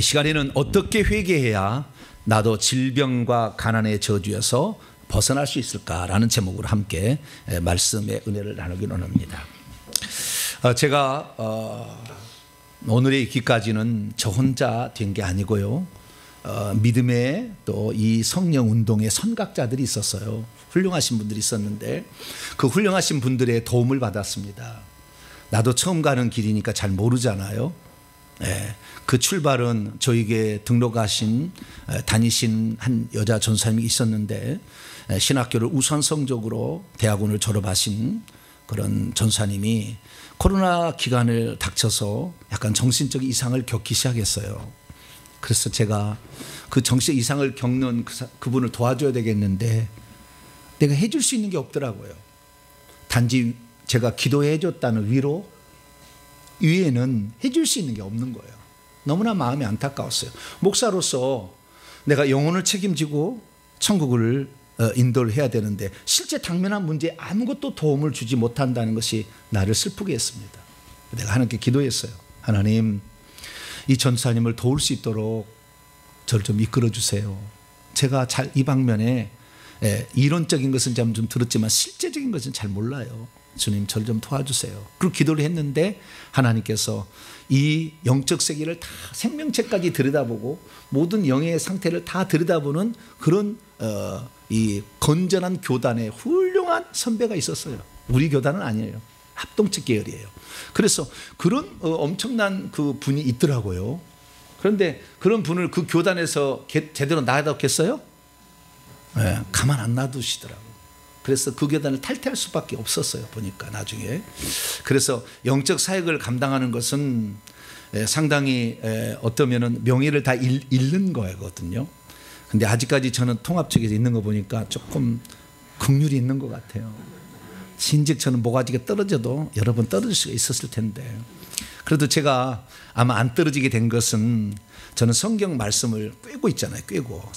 시간에는 어떻게 회개해야 나도 질병과 가난의 저주에서 벗어날 수 있을까라는 제목으로 함께 말씀의 은혜를 나누기 원합니다. 제가 오늘의 기까지는 저 혼자 된 게 아니고요. 믿음의 또 이 성령 운동의 선각자들이 있었어요. 훌륭하신 분들이 있었는데 그 훌륭하신 분들의 도움을 받았습니다. 나도 처음 가는 길이니까 잘 모르잖아요. 그 출발은 저에게 등록하신 다니신 한 여자 전사님이 있었는데 신학교를 우선 성적으로 대학원을 졸업하신 그런 전사님이 코로나 기간을 닥쳐서 약간 정신적 이상을 겪기 시작했어요. 그래서 제가 그 정신 이상을 겪는 그분을 도와줘야 되겠는데 내가 해줄 수 있는 게 없더라고요. 단지 제가 기도해 줬다는 위로 위에는 해줄 수 있는 게 없는 거예요. 너무나 마음이 안타까웠어요. 목사로서 내가 영혼을 책임지고 천국을 인도를 해야 되는데 실제 당면한 문제에 아무것도 도움을 주지 못한다는 것이 나를 슬프게 했습니다. 내가 하나님께 기도했어요. 하나님, 이 전사님을 도울 수 있도록 저를 좀 이끌어 주세요. 제가 잘 이 방면에 이론적인 것은 좀 들었지만 실제적인 것은 잘 몰라요. 주님, 저를 좀 도와주세요. 그리고 기도를 했는데 하나님께서 이 영적 세계를 다 생명체까지 들여다보고 모든 영의 상태를 다 들여다보는 그런 이 건전한 교단의 훌륭한 선배가 있었어요. 우리 교단은 아니에요. 합동측 계열이에요. 그래서 그런 엄청난 그 분이 있더라고요. 그런데 그런 분을 그 교단에서 제대로 놔뒀겠어요? 가만 안 놔두시더라고요. 그래서 그 교단을 탈퇴할 수밖에 없었어요. 보니까 나중에. 그래서 영적 사역을 감당하는 것은 상당히 어떠면은 명예를 다 잃는 거거든요. 근데 아직까지 저는 통합 측에서 있는 거 보니까 조금 긍휼이 있는 것 같아요. 진즉 저는 모가지가 떨어져도 여러 번 떨어질 수가 있었을 텐데 그래도 제가 아마 안 떨어지게 된 것은 저는 성경 말씀을 꿰고 있잖아요. 꿰고.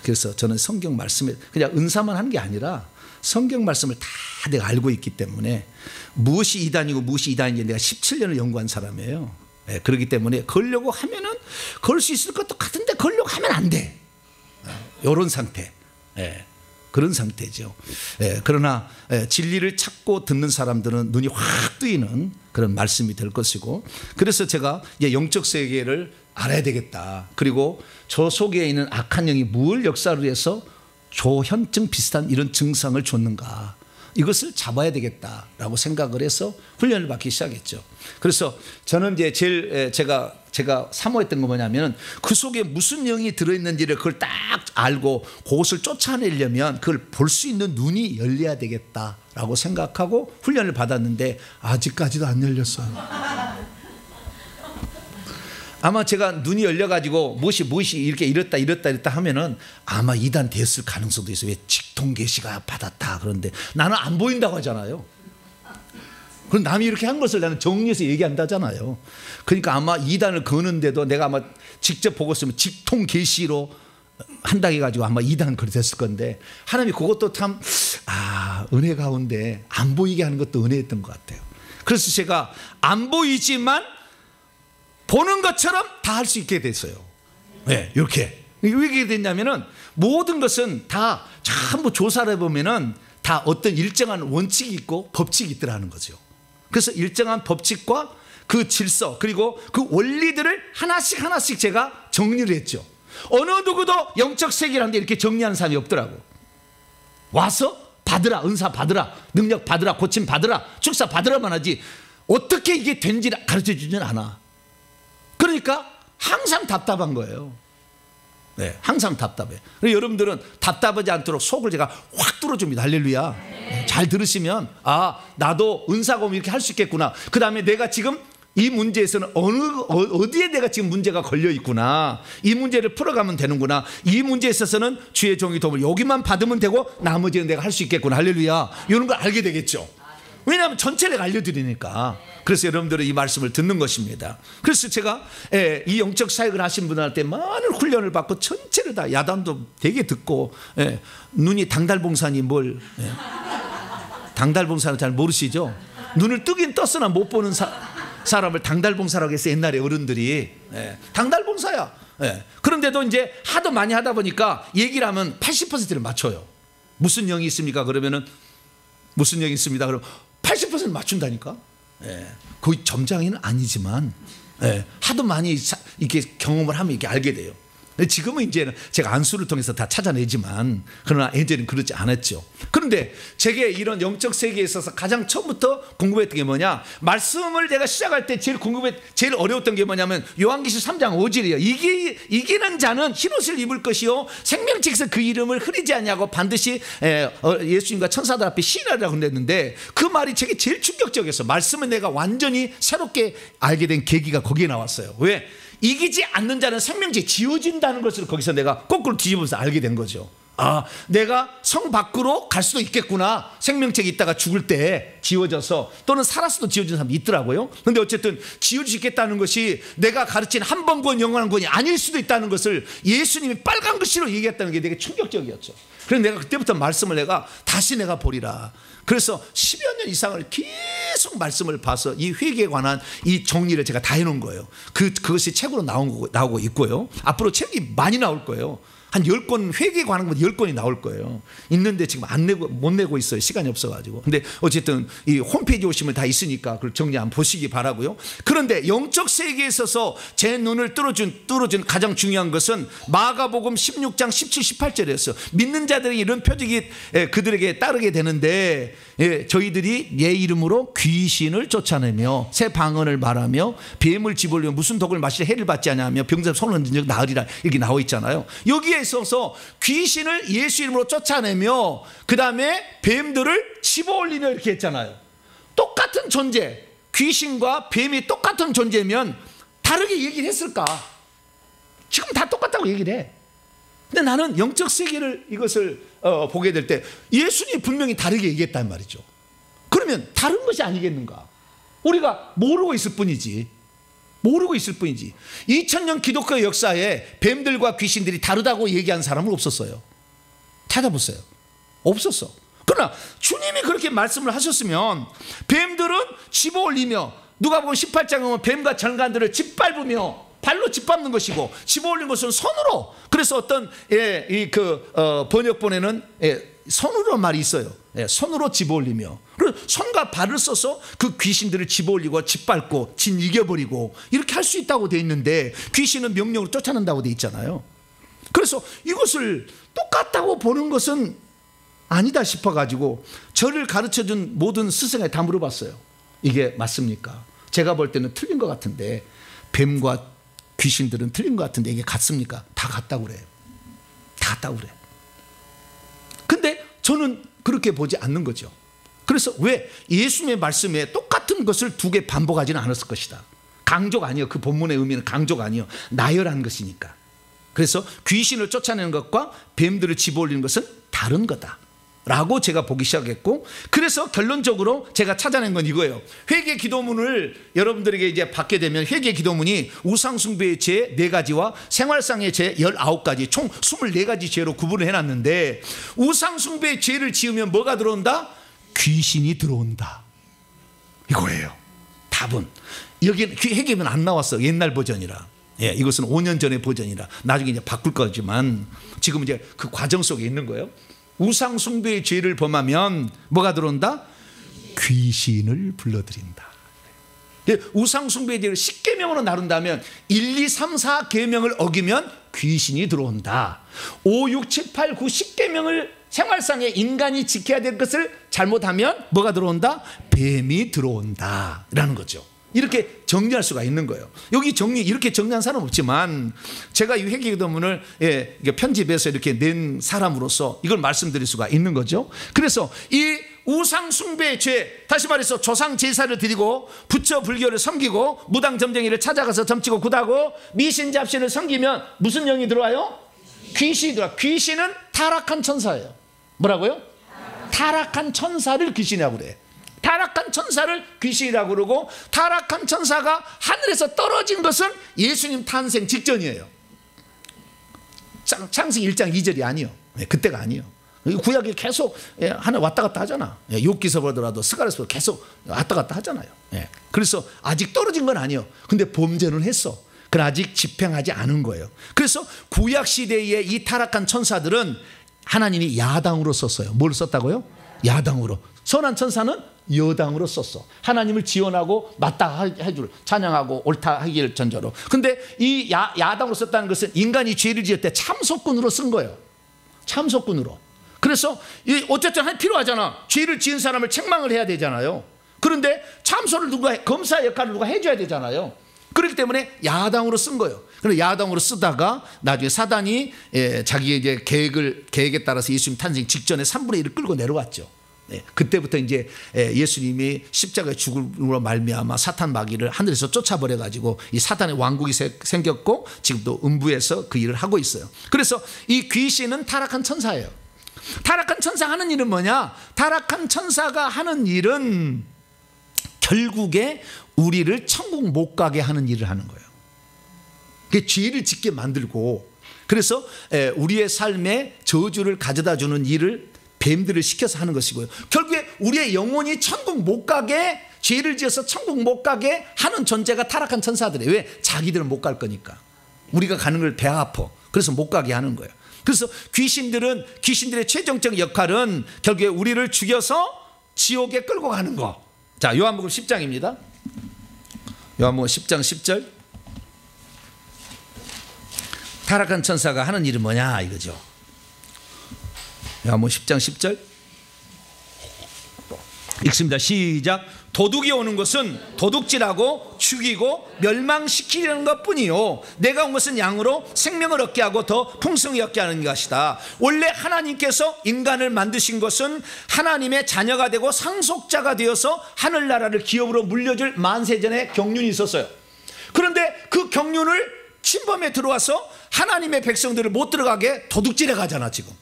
그래서 저는 성경 말씀에 그냥 은사만 하는 게 아니라 성경 말씀을 다 내가 알고 있기 때문에 무엇이 이단이고 무엇이 이단인지 내가 17년을 연구한 사람이에요. 그렇기 때문에 걸려고 하면은 걸 수 있을 것도 같은데 걸려고 하면 안 돼. 이런 상태. 그런 상태죠. 그러나 진리를 찾고 듣는 사람들은 눈이 확 뜨이는 그런 말씀이 될 것이고 그래서 제가 이제 영적 세계를 알아야 되겠다. 그리고 저 속에 있는 악한 영이 뭘 역사를 해서 조현증 비슷한 이런 증상을 줬는가 이것을 잡아야 되겠다라고 생각을 해서 훈련을 받기 시작했죠. 그래서 저는 이제 제일 제가 사모했던 거 뭐냐면 그 속에 무슨 영이 들어있는지를 그걸 딱 알고 그것을 쫓아내려면 그걸 볼 수 있는 눈이 열려야 되겠다라고 생각하고 훈련을 받았는데 아직까지도 안 열렸어요. 아마 제가 눈이 열려가지고 무엇이 이렇게 이랬다 하면은 아마 이단 됐을 가능성도 있어요. 왜 직통계시가 받았다 그런데 나는 안 보인다고 하잖아요. 그럼 남이 이렇게 한 것을 나는 정리해서 얘기한다잖아요. 그러니까 아마 이단을 거는데도 내가 아마 직접 보고 있으면 직통계시로 한다 해가지고 아마 이단 그리 됐을 건데 하나님이 그것도 참 은혜 가운데 안 보이게 하는 것도 은혜였던 것 같아요. 그래서 제가 안 보이지만 보는 것처럼 다 할 수 있게 됐어요. 이렇게. 왜 이렇게 됐냐면은 모든 것은 다 전부 조사를 해보면은 다 어떤 일정한 원칙이 있고 법칙이 있더라는 거죠. 그래서 일정한 법칙과 그 질서 그리고 그 원리들을 하나씩 제가 정리를 했죠. 어느 누구도 영적 세계라는 데 이렇게 정리하는 사람이 없더라고. 와서 받으라, 은사 받으라, 능력 받으라, 고침 받으라, 축사 받으라만 하지 어떻게 이게 된지를 가르쳐 주지는 않아. 그러니까 항상 답답한 거예요. 항상 답답해. 여러분들은 답답하지 않도록 속을 제가 확 뚫어줍니다. 할렐루야. 잘 들으시면 나도 은사고 이렇게 할 수 있겠구나. 그 다음에 내가 지금 이 문제에서는 어디에 내가 지금 문제가 걸려 있구나. 이 문제를 풀어가면 되는구나. 이 문제에 있어서는 주의 종이 도움을 여기만 받으면 되고 나머지는 내가 할 수 있겠구나. 할렐루야. 이런 걸 알게 되겠죠. 왜냐하면 전체를 알려드리니까. 그래서 여러분들은 이 말씀을 듣는 것입니다. 그래서 제가 이 영적 사역을 하신 분한테 많은 훈련을 받고 전체를 다 야단도 되게 듣고 눈이 당달봉산이 당달봉산은 잘 모르시죠? 눈을 뜨긴 떴으나 못 보는 사람을 당달봉사라고 해서 옛날에 어른들이 당달봉사야. 그런데도 이제 하도 많이 하다 보니까 얘기를 하면 80%를 맞춰요. 무슨 영이 있습니까? 그러면은 무슨 영이 있습니다. 그럼 80% 맞춘다니까. 거의 점장이는 아니지만 하도 많이 이렇게 경험을 하면 이렇게 알게 돼요. 지금은 이제는 제가 안수를 통해서 다 찾아내지만 그러나 예전에는 그렇지 않았죠. 그런데 제게 이런 영적 세계에 있어서 가장 처음부터 궁금했던 게 뭐냐, 말씀을 내가 시작할 때 제일 어려웠던 게 뭐냐면 요한계시록 3장 5절이에요. 이기는 자는 흰옷을 입을 것이요 생명책에서 그 이름을 흐리지 않냐고 반드시 예수님과 천사들 앞에 시인하라고 그랬는데, 그 말이 제게 제일 충격적이었어요. 말씀을 내가 완전히 새롭게 알게 된 계기가 거기에 나왔어요. 왜? 이기지 않는 자는 생명책이 지워진다는 것을 거기서 내가 거꾸로 뒤집어서 알게 된 거죠. 아, 내가 성 밖으로 갈 수도 있겠구나. 생명책이 있다가 죽을 때 지워져서, 또는 살았어도 지워진 사람이 있더라고요. 그런데 어쨌든 지워질 수 있겠다는 것이 내가 가르친 한 번 구원 영원한 구원이 아닐 수도 있다는 것을 예수님이 빨간 글씨로 얘기했다는 게 되게 충격적이었죠. 그래서 내가 그때부터 말씀을 다시 내가 보리라. 그래서 10여 년 이상을 계속 말씀을 봐서 이 회개에 관한 이 정리를 제가 다 해놓은 거예요. 그것이 책으로 나오고 있고요. 앞으로 책이 많이 나올 거예요. 한 10권, 회개에 관한 건 10권이 나올 거예요. 있는데 지금 못 내고 있어요. 시간이 없어가지고. 근데 어쨌든 이 홈페이지 오시면 다 있으니까 그걸 정리 한번 보시기 바라고요. 그런데 영적 세계에 있어서 제 눈을 뚫어준 가장 중요한 것은 마가복음 16장 17, 18절이었어요. 믿는 자들이 이런 표적이 그들에게 따르게 되는데, 저희들이 예 이름으로 귀신을 쫓아내며 새 방언을 말하며 뱀을 집으려 무슨 독을 마시려 해를 받지 않냐며 병자 손을 얹은 적 나으리라, 이렇게 나와 있잖아요. 여기에 있어서 귀신을 예수 이름으로 쫓아내며 그 다음에 뱀들을 집어올리며 이렇게 했잖아요. 똑같은 존재, 귀신과 뱀이 똑같은 존재면 다르게 얘기를 했을까? 지금 다 똑같다고 얘기를 해. 근데 나는 영적 세계를 이것을 보게 될 때 예수님이 분명히 다르게 얘기했단 말이죠. 그러면 다른 것이 아니겠는가? 우리가 모르고 있을 뿐이지. 2000년 기독교 역사에 뱀들과 귀신들이 다르다고 얘기한 사람은 없었어요. 찾아보세요. 없었어. 그러나 주님이 그렇게 말씀을 하셨으면 뱀들은 집어올리며, 누가복음 18장에 보면 뱀과 정간들을 짓밟으며, 발로 짓밟는 것이고 집어올린 것은 손으로. 그래서 어떤 번역본에는 손으로 말이 있어요. 손으로 집어올리며, 그리고 손과 발을 써서 그 귀신들을 집어올리고 짓밟고 이겨버리고 이렇게 할 수 있다고 돼 있는데, 귀신은 명령으로 쫓아낸다고 돼 있잖아요. 그래서 이것을 똑같다고 보는 것은 아니다 싶어가지고 저를 가르쳐준 모든 스승에 다 물어봤어요. 이게 맞습니까? 제가 볼 때는 틀린 것 같은데, 뱀과 귀신들은 틀린 것 같은데 이게 같습니까? 다 같다고 그래요. 다 같다고 그래요. 근데 저는 그렇게 보지 않는 거죠. 그래서 왜? 예수님의 말씀에 똑같은 것을 두 개 반복하지는 않았을 것이다. 강조가 아니에요. 그 본문의 의미는 강조가 아니에요. 나열한 것이니까. 그래서 귀신을 쫓아내는 것과 뱀들을 집어올리는 것은 다른 거다 라고 제가 보기 시작했고, 그래서 결론적으로 제가 찾아낸 건 이거예요. 회개 기도문을 여러분들에게 이제 받게 되면, 회개 기도문이 우상숭배의 죄 4가지와 생활상의 죄 19가지, 총 24가지 죄로 구분을 해놨는데, 우상숭배의 죄를 지으면 뭐가 들어온다? 귀신이 들어온다, 이거예요. 답은 여기 회개문 안 나왔어. 옛날 버전이라. 이것은 5년 전의 버전이라 나중에 이제 바꿀 거지만, 지금 이제 그 과정 속에 있는 거예요. 우상 숭배의 죄를 범하면 뭐가 들어온다? 귀신을 불러들인다. 우상 숭배의 죄를 10계명으로 나눈다면 1, 2, 3, 4 계명을 어기면 귀신이 들어온다. 5, 6, 7, 8, 9, 10계명을 생활상에 인간이 지켜야 될 것을 잘못하면 뭐가 들어온다? 뱀이 들어온다 라는 거죠. 이렇게 정리할 수가 있는 거예요. 여기 이렇게 정리한 사람은 없지만, 제가 이 회개기도문을 편집해서 이렇게 낸 사람으로서 이걸 말씀드릴 수가 있는 거죠. 그래서 이 우상숭배의 죄, 다시 말해서 조상 제사를 드리고 부처 불교를 섬기고 무당 점쟁이를 찾아가서 점치고 굿하고 미신잡신을 섬기면 무슨 영이 들어와요? 귀신이 들어와. 귀신은 타락한 천사예요. 뭐라고요? 타락한 천사를 귀신이라고 그래. 타락한 천사를 귀신이라고 그러고, 타락한 천사가 하늘에서 떨어진 것은 예수님 탄생 직전이에요. 창세기 1장 2절이 아니요. 그때가 아니요. 구약이 계속 하나 왔다 갔다 하잖아. 욥기서 보더라도 스가랴서 계속 왔다 갔다 하잖아요. 그래서 아직 떨어진 건 아니에요. 근데 범죄는 했어. 그건 아직 집행하지 않은 거예요. 그래서 구약 시대의 이 타락한 천사들은 하나님이 야당으로 썼어요. 뭘 썼다고요? 야당으로. 선한 천사는 여당으로 썼어. 하나님을 지원하고 맞다 해줄, 찬양하고 옳다 하기를 전제로. 근데 이 야당으로 썼다는 것은 인간이 죄를 지을 때 참석군으로 쓴 거예요. 참석군으로. 그래서 어쨌든 필요하잖아. 죄를 지은 사람을 책망을 해야 되잖아요. 그런데 참소를 검사 역할을 누가 해줘야 되잖아요. 그렇기 때문에 야당으로 쓴 거예요. 그래서 야당으로 쓰다가 나중에 사단이 자기의 이제 계획에 따라서 예수님 탄생 직전에 3분의 1을 끌고 내려왔죠. 그때부터 이제 예수님이 십자가에 죽음으로 말미암아 사탄 마귀를 하늘에서 쫓아버려 가지고 이 사탄의 왕국이 생겼고 지금도 음부에서 그 일을 하고 있어요. 그래서 이 귀신은 타락한 천사예요. 타락한 천사 하는 일은 뭐냐? 타락한 천사가 하는 일은 결국에 우리를 천국 못 가게 하는 일을 하는 거예요. 그게 죄를 짓게 만들고, 그래서 우리의 삶에 저주를 가져다 주는 일을 뱀들을 시켜서 하는 것이고요. 결국에 우리의 영혼이 천국 못 가게, 죄를 지어서 천국 못 가게 하는 존재가 타락한 천사들이에요. 왜? 자기들은 못 갈 거니까. 우리가 가는 걸 배 아파. 그래서 못 가게 하는 거예요. 그래서 귀신들의 최종적 역할은 결국에 우리를 죽여서 지옥에 끌고 가는 거. 자, 요한복음 10장입니다. 요한복음 10장 10절. 타락한 천사가 하는 일은 뭐냐 이거죠. 요한복음 10장 10절 읽습니다. 시작. 도둑이 오는 것은 도둑질하고 죽이고 멸망시키려는 것뿐이요, 내가 온 것은 양으로 생명을 얻게 하고 더 풍성히 얻게 하는 것이다. 원래 하나님께서 인간을 만드신 것은 하나님의 자녀가 되고 상속자가 되어서 하늘나라를 기업으로 물려줄 만세전에 경륜이 있었어요. 그런데 그 경륜을 침범해 들어와서 하나님의 백성들을 못 들어가게 도둑질해 가잖아. 지금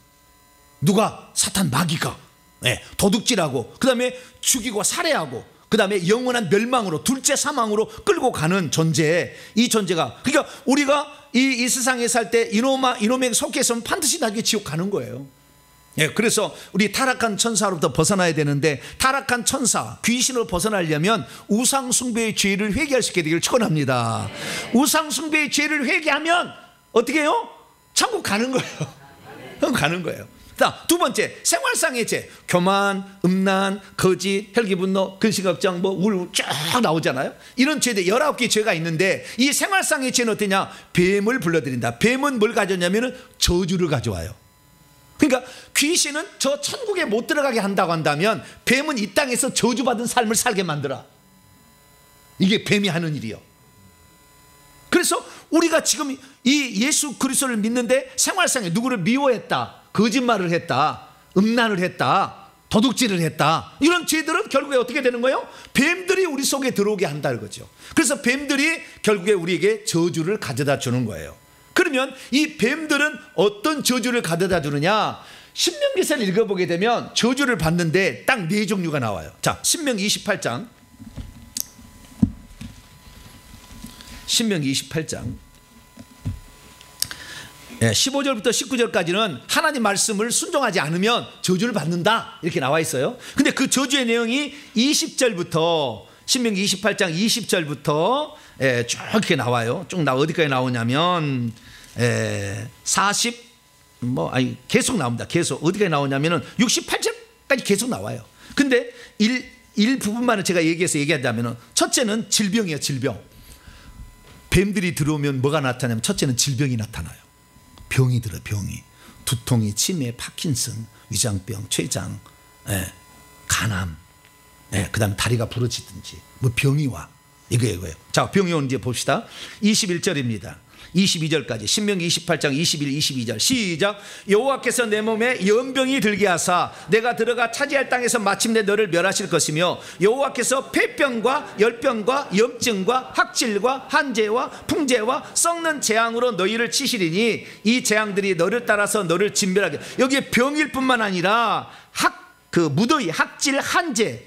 누가? 사탄 마귀가 도둑질하고 그 다음에 죽이고 살해하고 그 다음에 영원한 멸망으로, 둘째 사망으로 끌고 가는 존재. 이 존재가, 그러니까 우리가 이 세상에 살 때 이놈에 속해서는 반드시 나중에 지옥 가는 거예요. 그래서 우리 타락한 천사로부터 벗어나야 되는데, 타락한 천사, 귀신으로 벗어나려면 우상숭배의 죄를 회개할 수 있게 되기를 축원합니다. 우상숭배의 죄를 회개하면 어떻게 해요? 천국 가는 거예요. 가는 거예요. 자, 두 번째, 생활상의 죄. 교만, 음란, 거짓, 혈기분노, 근심걱정, 우울 쫙 나오잖아요. 이런 죄들 19개 죄가 있는데, 이 생활상의 죄는 어떠냐? 뱀을 불러들인다. 뱀은 뭘 가져오냐면 저주를 가져와요. 그러니까 귀신은 저 천국에 못 들어가게 한다고 한다면, 뱀은 이 땅에서 저주받은 삶을 살게 만들어. 이게 뱀이 하는 일이요. 그래서 우리가 지금 이 예수 그리스도를 믿는데 생활상에 누구를 미워했다, 거짓말을 했다, 음란을 했다, 도둑질을 했다, 이런 죄들은 결국에 어떻게 되는 거예요? 뱀들이 우리 속에 들어오게 한다는 거죠. 그래서 뱀들이 결국에 우리에게 저주를 가져다 주는 거예요. 그러면 이 뱀들은 어떤 저주를 가져다 주느냐? 신명기서를 읽어보게 되면 저주를 받는데 딱 4종류가 나와요. 자, 신명기 28장. 신명기 28장 15절부터 19절까지는 하나님 말씀을 순종하지 않으면 저주를 받는다 이렇게 나와 있어요. 근데 그 저주의 내용이 20절부터, 신명기 28장 20절부터 쭉 이렇게 나와요. 쭉 어디까지 나오냐면 40 계속 나옵니다. 계속 어디까지 나오냐면은 68절까지 계속 나와요. 근데 일부분만은 제가 얘기한다면은, 첫째는 질병이에요. 질병. 뱀들이 들어오면 뭐가 나타나냐면, 첫째는 질병이 나타나요. 병이 들어요. 병이. 두통이, 치매, 파킨슨, 위장병, 췌장, 간암, 그 다음에 다리가 부러지든지 병이 와. 이거예요. 자, 병이 오는지 봅시다. 21절입니다 22절까지. 신명기 28장 21, 22절 시작. 여호와께서 내 몸에 연병이 들게 하사 내가 들어가 차지할 땅에서 마침내 너를 멸하실 것이며, 여호와께서 폐병과 열병과 염증과 학질과 한재와 풍재와 썩는 재앙으로 너희를 치시리니 이 재앙들이 너를 따라서 너를 진멸하게. 여기에 병일 뿐만 아니라 무더위, 학질, 한재,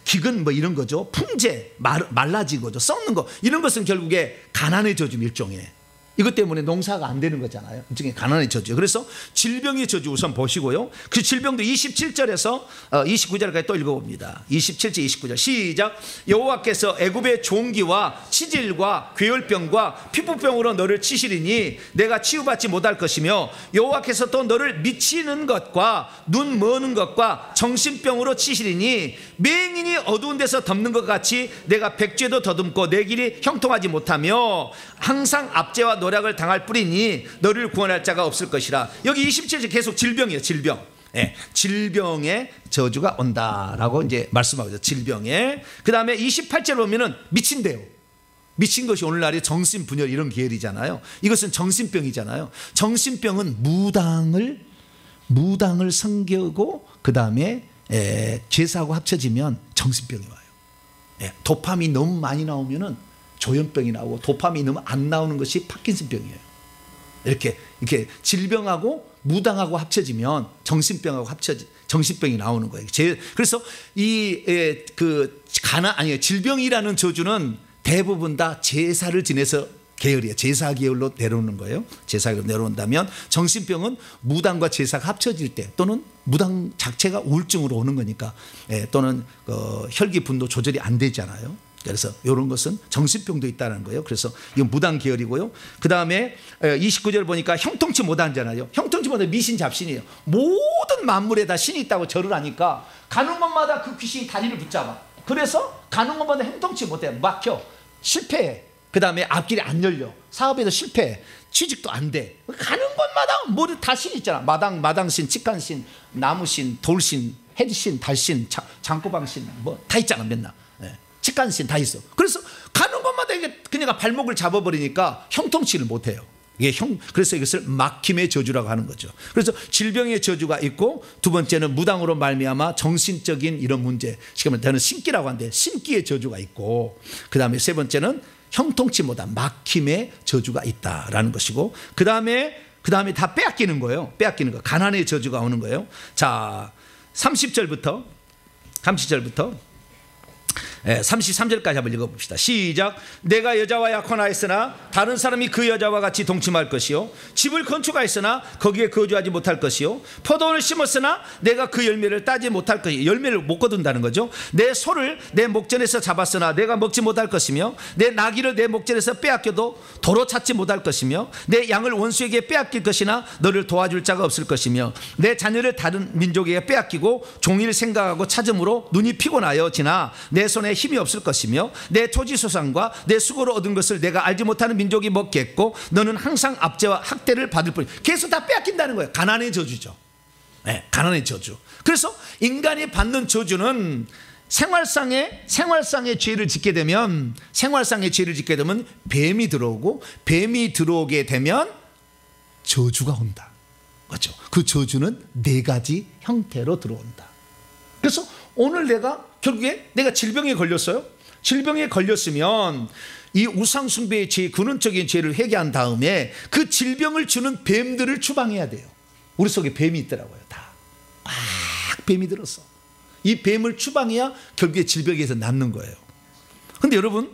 기근 이런 거죠. 풍재, 말라진 거죠. 썩는 거. 이런 것은 결국에 가난의 저주 일종의. 이것 때문에 농사가 안 되는 거잖아요. 일종의 가난의 저주. 그래서 질병의 저주 우선 보시고요. 그 질병도 27절에서 29절까지 또 읽어봅니다. 27절 29절 시작. 여호와께서 애굽의 종기와 치질과 괴혈병과 피부병으로 너를 치시리니 내가 치유받지 못할 것이며 여호와께서 또 너를 미치는 것과 눈 머는 것과 정신병으로 치시리니 맹인이 어두운 데서 덮는 것 같이 내가 백죄도 더듬고 내 길이 형통하지 못하며 항상 압제와 노략을 당할 뿐이니 너를 구원할 자가 없을 것이라. 여기 27절 계속 질병이에요. 질병. 예, 질병의 저주가 온다라고 이제 말씀하고 있어요. 질병에. 그 다음에 28절 보면은 미친대요. 미친 것이 오늘날의 정신분열 이런 계열이잖아요. 이것은 정신병이잖아요. 정신병은 무당을 섬기고 그 다음에 죄사하고 합쳐지면 정신병이 와요. 예, 도파민이 너무 많이 나오면은 조현병이 나오고 도파민이 너무 안 나오는 것이 파킨슨병이에요. 이렇게 질병하고 무당하고 합쳐지면 정신병이 나오는 거예요. 그래서 질병이라는 저주는 대부분 다 제사를 지내서 계열이에요. 제사 계열로 내려오는 거예요. 제사 계열로 내려온다면 정신병은 무당과 제사가 합쳐질 때 또는 무당 자체가 우울증으로 오는 거니까 또는 혈기분도 조절이 안 되잖아요. 그래서 이런 것은 정신병도 있다는 거예요. 그래서 이건 무당 계열이고요. 그 다음에 29절 보니까 형통치 못하잖아요. 형통치 못한 미신 잡신이에요. 모든 만물에 다 신이 있다고 절을 하니까 가는 곳마다 그 귀신이 다리를 붙잡아. 그래서 가는 곳마다 형통치 못해. 막혀. 실패해. 그 다음에 앞길이 안 열려. 사업에도 실패해. 취직도 안 돼. 가는 곳마다 모두 다 신이 있잖아. 마당신, 직간신, 나무신, 돌신, 해리신, 달신, 장구방신 뭐 다 있잖아. 맨날. 직간신 다 있어. 그래서 가는 곳마다 그녀가 발목을 잡아버리니까 형통치를 못해요. 그래서 이것을 막힘의 저주라고 하는 거죠. 그래서 질병의 저주가 있고 두 번째는 무당으로 말미암아 정신적인 이런 문제, 지금 저는 신기라고 하는데 신기의 저주가 있고 그 다음에 세 번째는 형통치 못한 막힘의 저주가 있다라는 것이고 그 다음에 다 빼앗기는 거예요. 빼앗기는 거. 가난의 저주가 오는 거예요. 자, 30절부터 33절까지 한번 읽어봅시다. 시작. 내가 여자와 약혼하였으나 다른 사람이 그 여자와 같이 동침할 것이요 집을 건축하였으나 거기에 거주하지 못할 것이요 포도원을 심었으나 내가 그 열매를 따지 못할 것이요 열매를 못 거둔다는 거죠. 내 소를 내 목전에서 잡았으나 내가 먹지 못할 것이며 내 나귀를 내 목전에서 빼앗겨도 도로 찾지 못할 것이며 내 양을 원수에게 빼앗길 것이나 너를 도와줄 자가 없을 것이며 내 자녀를 다른 민족에게 빼앗기고 종일 생각하고 찾음으로 눈이 피곤하여 지나 내 손에 힘이 없을 것이며 내 토지 소산과 내 수고로 얻은 것을 내가 알지 못하는 민족이 먹겠고 너는 항상 압제와 학대를 받을 뿐. 계속 다 빼앗긴다는 거예요. 가난의 저주죠. 네, 가난의 저주. 그래서 인간이 받는 저주는 생활상의 죄를 짓게 되면 뱀이 들어오고 뱀이 들어오게 되면 저주가 온다. 그렇죠? 그 저주는 네 가지 형태로 들어온다. 그래서 오늘 결국에 내가 질병에 걸렸어요. 질병에 걸렸으면 이 우상숭배의 죄, 근원적인 죄를 회개한 다음에 그 질병을 주는 뱀들을 추방해야 돼요. 우리 속에 뱀이 있더라고요. 다 막 뱀이 들었어. 이 뱀을 추방해야 결국에 질병에서 낫는 거예요. 그런데 여러분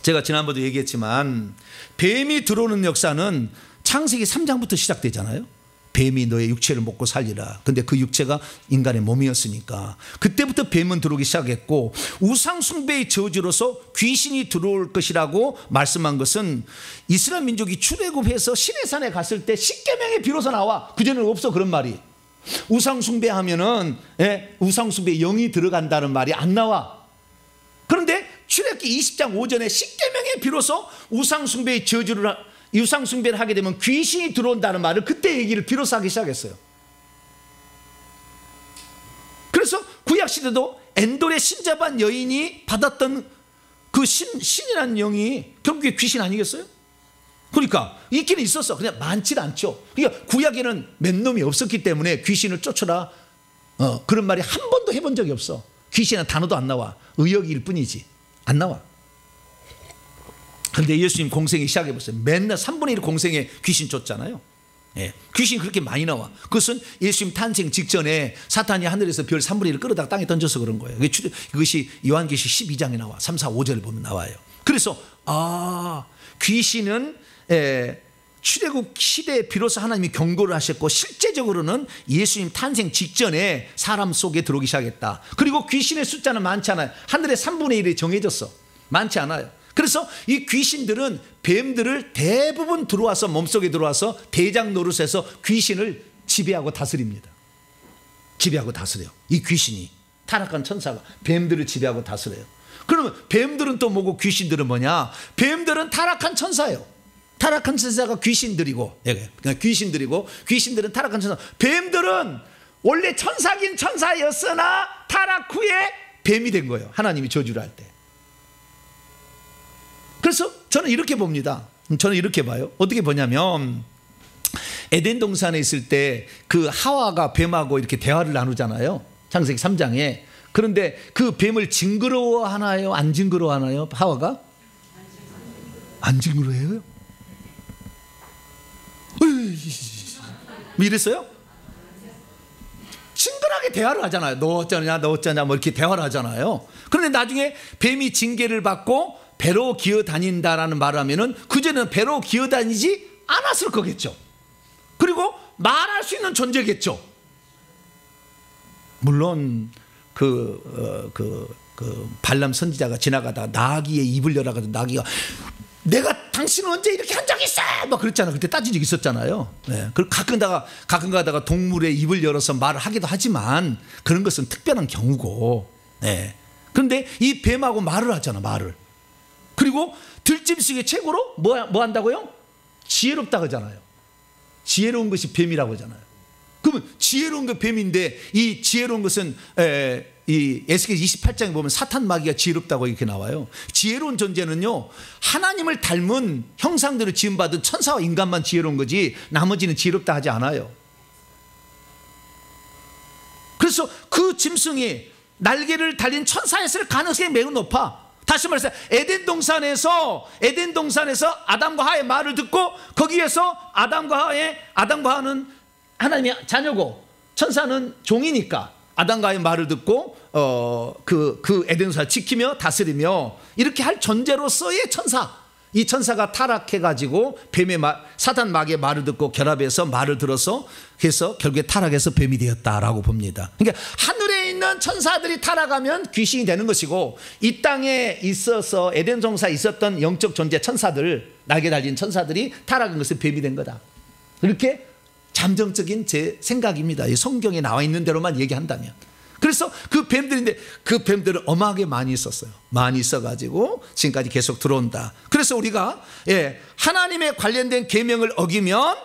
제가 지난번도 얘기했지만 뱀이 들어오는 역사는 창세기 3장부터 시작되잖아요. 뱀이 너의 육체를 먹고 살리라. 근데 그 육체가 인간의 몸이었으니까 그때부터 뱀은 들어오기 시작했고 우상숭배의 저주로서 귀신이 들어올 것이라고 말씀한 것은 이스라엘 민족이 출애굽해서 시내산에 갔을 때 십계명에 비로소 나와. 그전에는 없어 그런 말이. 우상숭배하면은 우상숭배의 영이 들어간다는 말이 안 나와. 그런데 출애굽기 20장 5절에 십계명에 비로소 우상숭배를 하게 되면 귀신이 들어온다는 말을 그때 얘기를 비로소 하기 시작했어요. 그래서 구약시대도 엔돌의 신자반 여인이 받았던 그 신이라는 영이 결국에 귀신 아니겠어요? 그러니까 있기는 있었어. 그냥 많지는 않죠. 그러니까 구약에는 몇 놈이 없었기 때문에 귀신을 쫓아라 그런 말이 한 번도 해본 적이 없어. 귀신은 단어도 안 나와. 의역일 뿐이지 안 나와. 그런데 예수님 공생이 시작해보세요. 맨날 3분의 1 공생에 귀신 쫓잖아요. 귀신이 그렇게 많이 나와. 그것은 예수님 탄생 직전에 사탄이 하늘에서 별 3분의 1을 끌어다가 땅에 던져서 그런 거예요. 그것이 요한계시 12장에 나와. 3, 4, 5절을 보면 나와요. 그래서 귀신은 출애굽 시대에 비로소 하나님이 경고를 하셨고 실제적으로는 예수님 탄생 직전에 사람 속에 들어오기 시작했다. 그리고 귀신의 숫자는 많지 않아요. 하늘의 3분의 1이 정해졌어. 많지 않아요. 그래서 이 귀신들은 뱀들을 대부분 들어와서 몸속에 들어와서 대장 노릇해서 귀신을 지배하고 다스립니다. 지배하고 다스려요. 이 귀신이, 타락한 천사가 뱀들을 지배하고 다스려요. 그러면 뱀들은 또 뭐고 귀신들은 뭐냐? 뱀들은 타락한 천사예요. 타락한 천사가 귀신들이고, 그러니까 귀신들은 타락한 천사. 뱀들은 원래 천사긴 천사였으나 타락 후에 뱀이 된 거예요. 하나님이 저주를 할 때. 그래서 저는 이렇게 봅니다. 저는 이렇게 봐요. 어떻게 보냐면 에덴 동산에 있을 때 그 하와가 뱀하고 이렇게 대화를 나누잖아요. 창세기 3장에. 그런데 그 뱀을 징그러워하나요? 안 징그러워하나요? 하와가? 안 징그러워해요? 뭐 이랬어요? 친근하게 대화를 하잖아요. 너 어쩌냐 뭐 이렇게 대화를 하잖아요. 그런데 나중에 뱀이 징계를 받고 배로 기어다닌다라는 말을 하면은 그전에는 배로 기어다니지 않았을 거겠죠. 그리고 말할 수 있는 존재겠죠. 물론 발람 선지자가 지나가다가 나귀의 입을 열어가지고 나귀가 내가 당신은 언제 이렇게 한 적 있어? 막 그랬잖아. 그때 따진 적 있었잖아요. 네. 그리고 가끔 가다가 동물의 입을 열어서 말을 하기도 하지만 그런 것은 특별한 경우고. 네. 그런데 이 뱀하고 말을 하잖아, 말을. 그리고 들짐승의 최고로 뭐 한다고요? 지혜롭다고 하잖아요. 지혜로운 것이 뱀이라고 하잖아요. 그러면 지혜로운 게 뱀인데 이 지혜로운 것은 이 에스겔 28장에 보면 사탄 마귀가 지혜롭다고 이렇게 나와요. 지혜로운 존재는요, 하나님을 닮은 형상대로 지음받은 천사와 인간만 지혜로운 거지 나머지는 지혜롭다 하지 않아요. 그래서 그 짐승이 날개를 달린 천사였을 가능성이 매우 높아. 다시 말해서 에덴 동산에서 아담과 하와의 말을 듣고 거기에서 아담과 하와는 하나님의 자녀고 천사는 종이니까 아담과 하와의 말을 듣고 그 에덴 동산을 지키며 다스리며 이렇게 할 존재로서의 천사. 이 천사가 타락해가지고 사단 마귀의 말을 듣고 결합해서 말을 들어서 그래서 결국에 타락해서 뱀이 되었다라고 봅니다. 그러니까 하늘에 있는 천사들이 타락하면 귀신이 되는 것이고 이 땅에 있어서 에덴 동산에 있었던 영적 존재 천사들, 날개 달린 천사들이 타락한 것은 뱀이 된 거다. 이렇게 잠정적인 제 생각입니다. 이 성경에 나와 있는 대로만 얘기한다면. 그래서 그 뱀들인데 그 뱀들은 어마하게 많이 있었어요. 많이 있어가지고 지금까지 계속 들어온다. 그래서 우리가 하나님에 관련된 계명을 어기면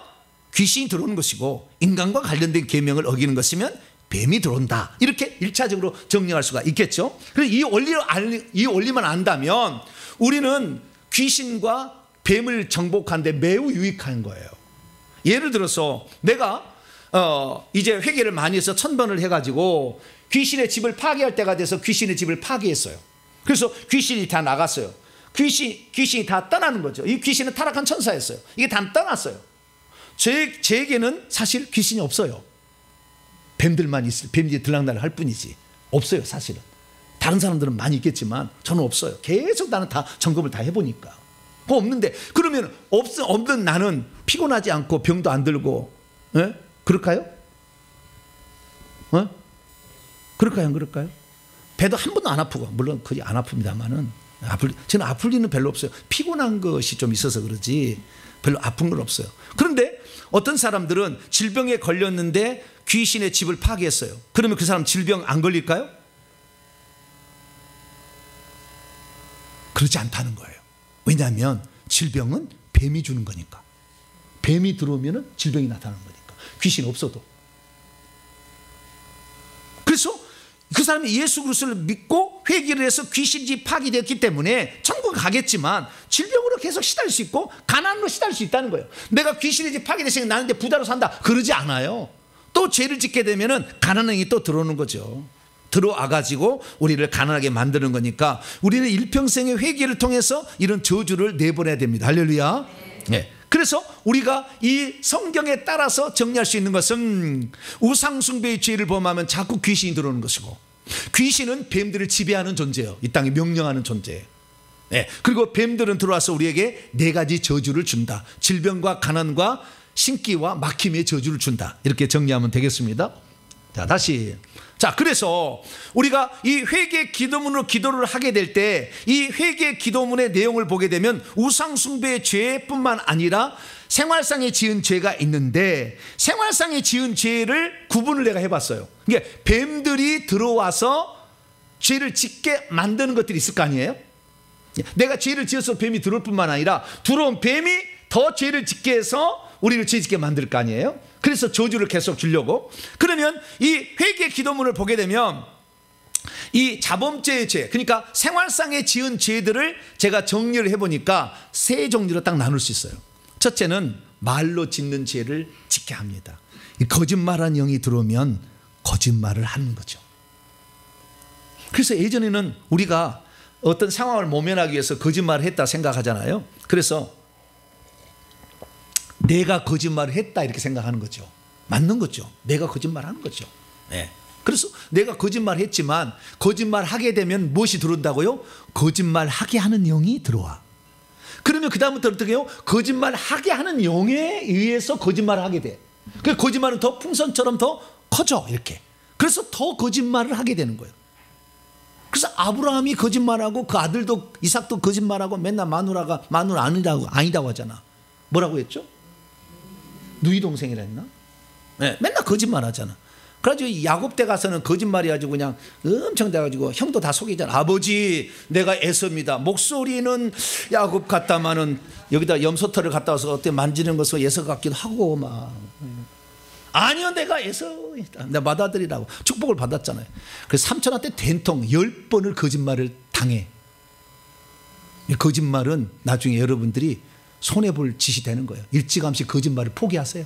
귀신이 들어오는 것이고 인간과 관련된 계명을 어기는 것이면 뱀이 들어온다. 이렇게 1차적으로 정리할 수가 있겠죠. 그래서 이 원리만 안다면 우리는 귀신과 뱀을 정복하는 데 매우 유익한 거예요. 예를 들어서 내가 이제 회개를 많이 해서 1000번을 해가지고 귀신의 집을 파괴할 때가 돼서 귀신의 집을 파괴했어요. 그래서 귀신이 다 나갔어요. 귀신이 다 떠나는 거죠. 이 귀신은 타락한 천사였어요. 이게 다 떠났어요. 제에게는 사실 귀신이 없어요. 뱀들만 뱀이 들락날락 할 뿐이지 없어요. 사실은 다른 사람들은 많이 있겠지만 저는 없어요. 계속 나는 다 점검을 다 해보니까 그거 없는데 그러면 없는 나는 피곤하지 않고 병도 안 들고 그럴까요? 그럴까요? 안 그럴까요? 배도 한 번도 안 아프고 물론 거의 안 아픕니다만은 저는 아플 일은 별로 없어요. 피곤한 것이 좀 있어서 그러지 별로 아픈 건 없어요. 그런데 어떤 사람들은 질병에 걸렸는데 귀신의 집을 파괴했어요. 그러면 그 사람 질병 안 걸릴까요? 그렇지 않다는 거예요. 왜냐하면 질병은 뱀이 주는 거니까. 뱀이 들어오면 질병이 나타나는 거니까. 귀신 없어도. 그래서 그 사람이 예수 그리스도를 믿고 회개를 해서 귀신이 파괴되었기 때문에 천국 가겠지만 질병으로 계속 시달릴 수 있고 가난으로 시달릴 수 있다는 거예요. 내가 귀신의 집 파괴됐으니까 나는 이제 부자로 산다 그러지 않아요. 또 죄를 짓게 되면은 가난행이 또 들어오는 거죠. 들어와가지고 우리를 가난하게 만드는 거니까 우리는 일평생의 회개를 통해서 이런 저주를 내보내야 됩니다. 할렐루야. 네. 그래서 우리가 이 성경에 따라서 정리할 수 있는 것은 우상숭배의 죄를 범하면 자꾸 귀신이 들어오는 것이고 귀신은 뱀들을 지배하는 존재예요. 이 땅에 명령하는 존재예요. 그리고 뱀들은 들어와서 우리에게 네 가지 저주를 준다. 질병과 가난과 신기와 막힘의 저주를 준다. 이렇게 정리하면 되겠습니다. 자, 다시. 자, 그래서 우리가 이 회개 기도문으로 기도를 하게 될 때 이 회개 기도문의 내용을 보게 되면 우상숭배의 죄뿐만 아니라 생활상에 지은 죄가 있는데, 생활상에 지은 죄를 구분을 내가 해봤어요. 이게 뱀들이 들어와서 죄를 짓게 만드는 것들이 있을 거 아니에요? 내가 죄를 지어서 뱀이 들어올 뿐만 아니라 들어온 뱀이 더 죄를 짓게 해서 우리를 죄 짓게 만들 거 아니에요? 그래서 저주를 계속 주려고. 그러면 이 회개 기도문을 보게 되면 이 자범죄의 죄, 그러니까 생활상에 지은 죄들을 제가 정리를 해보니까 세 종류로 딱 나눌 수 있어요. 첫째는 말로 짓는 죄를 짓게 합니다. 이 거짓말한 영이 들어오면 거짓말을 하는 거죠. 그래서 예전에는 우리가 어떤 상황을 모면하기 위해서 거짓말을 했다 생각하잖아요. 그래서 내가 거짓말을 했다 이렇게 생각하는 거죠. 맞는 거죠. 내가 거짓말하는 거죠. 그래서 내가 거짓말을 했지만 거짓말하게 되면 무엇이 들어온다고요? 거짓말하게 하는 영이 들어와. 그러면 그 다음부터 어떻게 해요? 거짓말하게 하는 영에 의해서 거짓말을 하게 돼. 그 거짓말은 더 풍선처럼 더 커져 이렇게. 그래서 더 거짓말을 하게 되는 거예요. 그래서 아브라함이 거짓말하고 그 아들도 이삭도 거짓말하고 맨날 마누라가 마누라 아니다고 하잖아. 뭐라고 했죠? 누이 동생이라 했나? 맨날 거짓말하잖아. 그래가지고 야곱 때 가서는 거짓말이 가지고 그냥 엄청 돼가지고 형도 다 속이잖아. 아버지, 내가 에서입니다. 목소리는 야곱 같다마는 여기다 염소털을 갖다 와서 어때 만지는 것은 에서 같기도 하고 막. 아니요, 내가 에서이다. 내가 맏아들이라고 축복을 받았잖아요. 그래서 삼촌한테 된통 10번을 거짓말을 당해. 이 거짓말은 나중에 여러분들이 손해볼 짓이 되는 거예요. 일찌감치 거짓말을 포기하세요.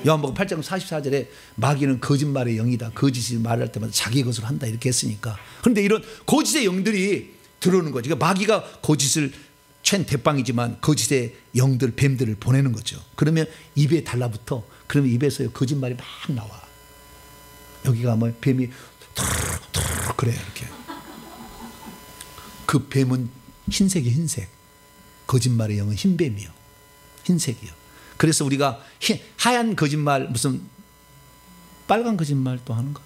요한복음 8장 44절에 마귀는 거짓말의 영이다. 거짓을 말할 때마다 자기 것으로 한다 이렇게 했으니까. 그런데 이런 거짓의 영들이 들어오는 거죠. 그러니까 마귀가 거짓을 챈 대빵이지만 거짓의 영들, 뱀들을 보내는 거죠. 그러면 입에 달라붙어. 그러면 입에서 거짓말이 막 나와. 여기가 뭐 뱀이 툭툭 그래요 이렇게. 그 뱀은 흰색이 흰색. 거짓말의 영은 흰뱀이요. 흰색이요. 그래서 우리가 하얀 거짓말, 무슨 빨간 거짓말 또 하는 거?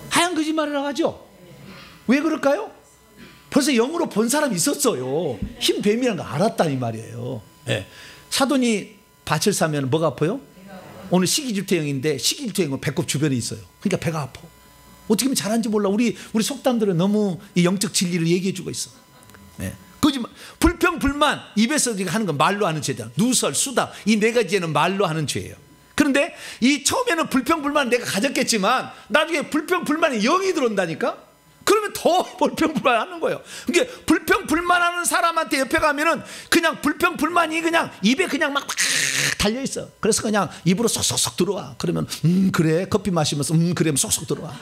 하얀 거짓말이라고 하죠. 왜 그럴까요? 벌써 영으로 본 사람이 있었어요. 흰 뱀이라는 거 알았다니 말이에요. 사돈이 밭을 사면 뭐가 아파요? 오늘 식이질투형인데 식이질투형은 배꼽 주변에 있어요. 그러니까 배가 아파. 어떻게 하면 잘하는지 몰라. 우리 속담들은 너무 이 영적 진리를 얘기해주고 있어. 거짓말, 불평, 불만, 입에서 하는 건 말로 하는 죄다. 누설, 수다, 이 네 가지 죄는 말로 하는 죄예요. 그런데 이 처음에는 불평, 불만 내가 가졌겠지만 나중에 불평, 불만이 영이 들어온다니까. 그러면 더 불평, 불만 하는 거예요. 그러니까 불평, 불만하는 사람한테 옆에 가면은 그냥 불평, 불만이 그냥 입에 그냥 막 달려 있어. 그래서 그냥 입으로 쏙쏙쏙 들어와. 그러면 그래, 커피 마시면서 그래 쏙쏙 들어와.